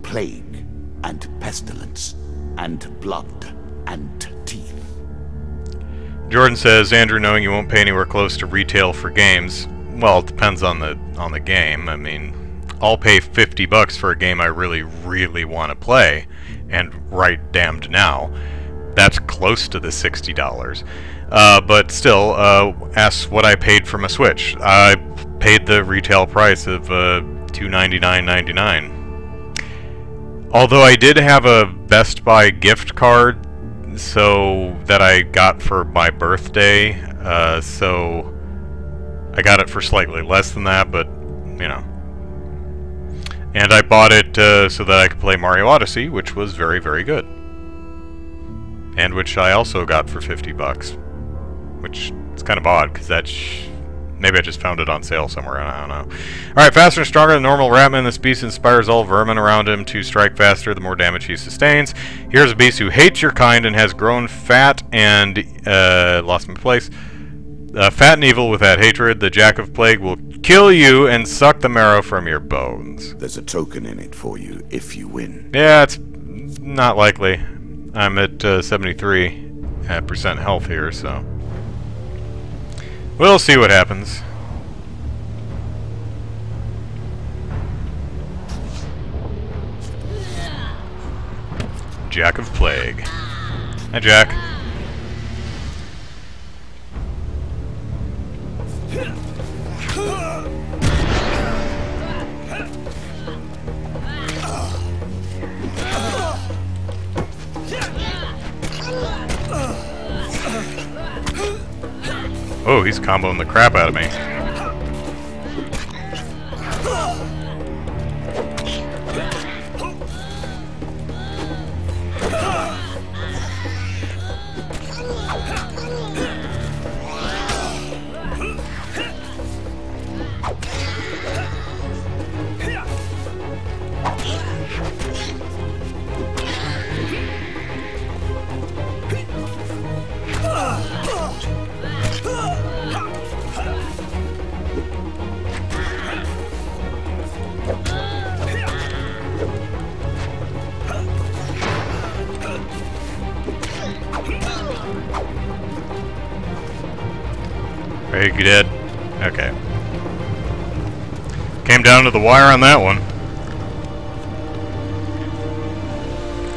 Plague, and pestilence, and blood, and teeth. Jordan says, Andrew, knowing you won't pay anywhere close to retail for games, well, it depends on the game. I mean, I'll pay $50 for a game I really, really want to play, and right damned now, that's close to the $60. But still, ask what I paid for my Switch. I paid the retail price of $299.99. Although I did have a Best Buy gift card, so that I got for my birthday, so I got it for slightly less than that, but, you know. And I bought it so that I could play Mario Odyssey, which was very, very good. And which I also got for 50 bucks. Which is kind of odd, because that's... maybe I just found it on sale somewhere, I don't know. Alright, faster and stronger than normal Ratman. This beast inspires all vermin around him to strike faster the more damage he sustains. Here's a beast who hates your kind and has grown fat and... lost my place. Fat and evil with that hatred. The Jack of Plague will kill you and suck the marrow from your bones. There's a token in it for you if you win. Yeah, it's not likely. I'm at 73% health here, so... we'll see what happens. Jack of Plague. Hi, Jack. Oh, he's comboing the crap out of me. Are you dead? Okay. Came down to the wire on that one.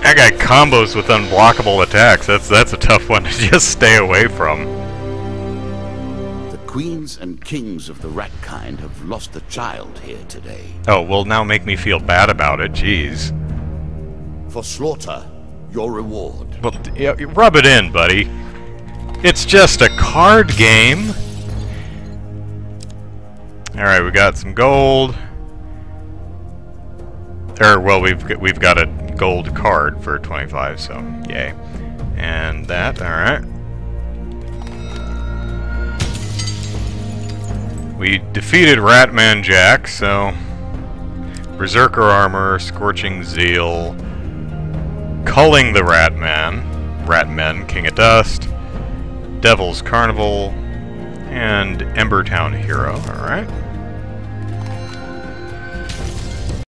I got combos with unblockable attacks. That's a tough one to just stay away from. The queens and kings of the rat kind have lost a child here today. Oh, well, now make me feel bad about it. Jeez. For slaughter, your reward. Well, yeah, rub it in, buddy. It's just a card game. Alright, we got some gold. Well, we've got a gold card for 25, so yay. And that, alright. We defeated Ratman Jack, so... Berserker Armor, Scorching Zeal, Culling the Ratmen, King of Dust, Devil's Carnival, and Embertown Hero, alright.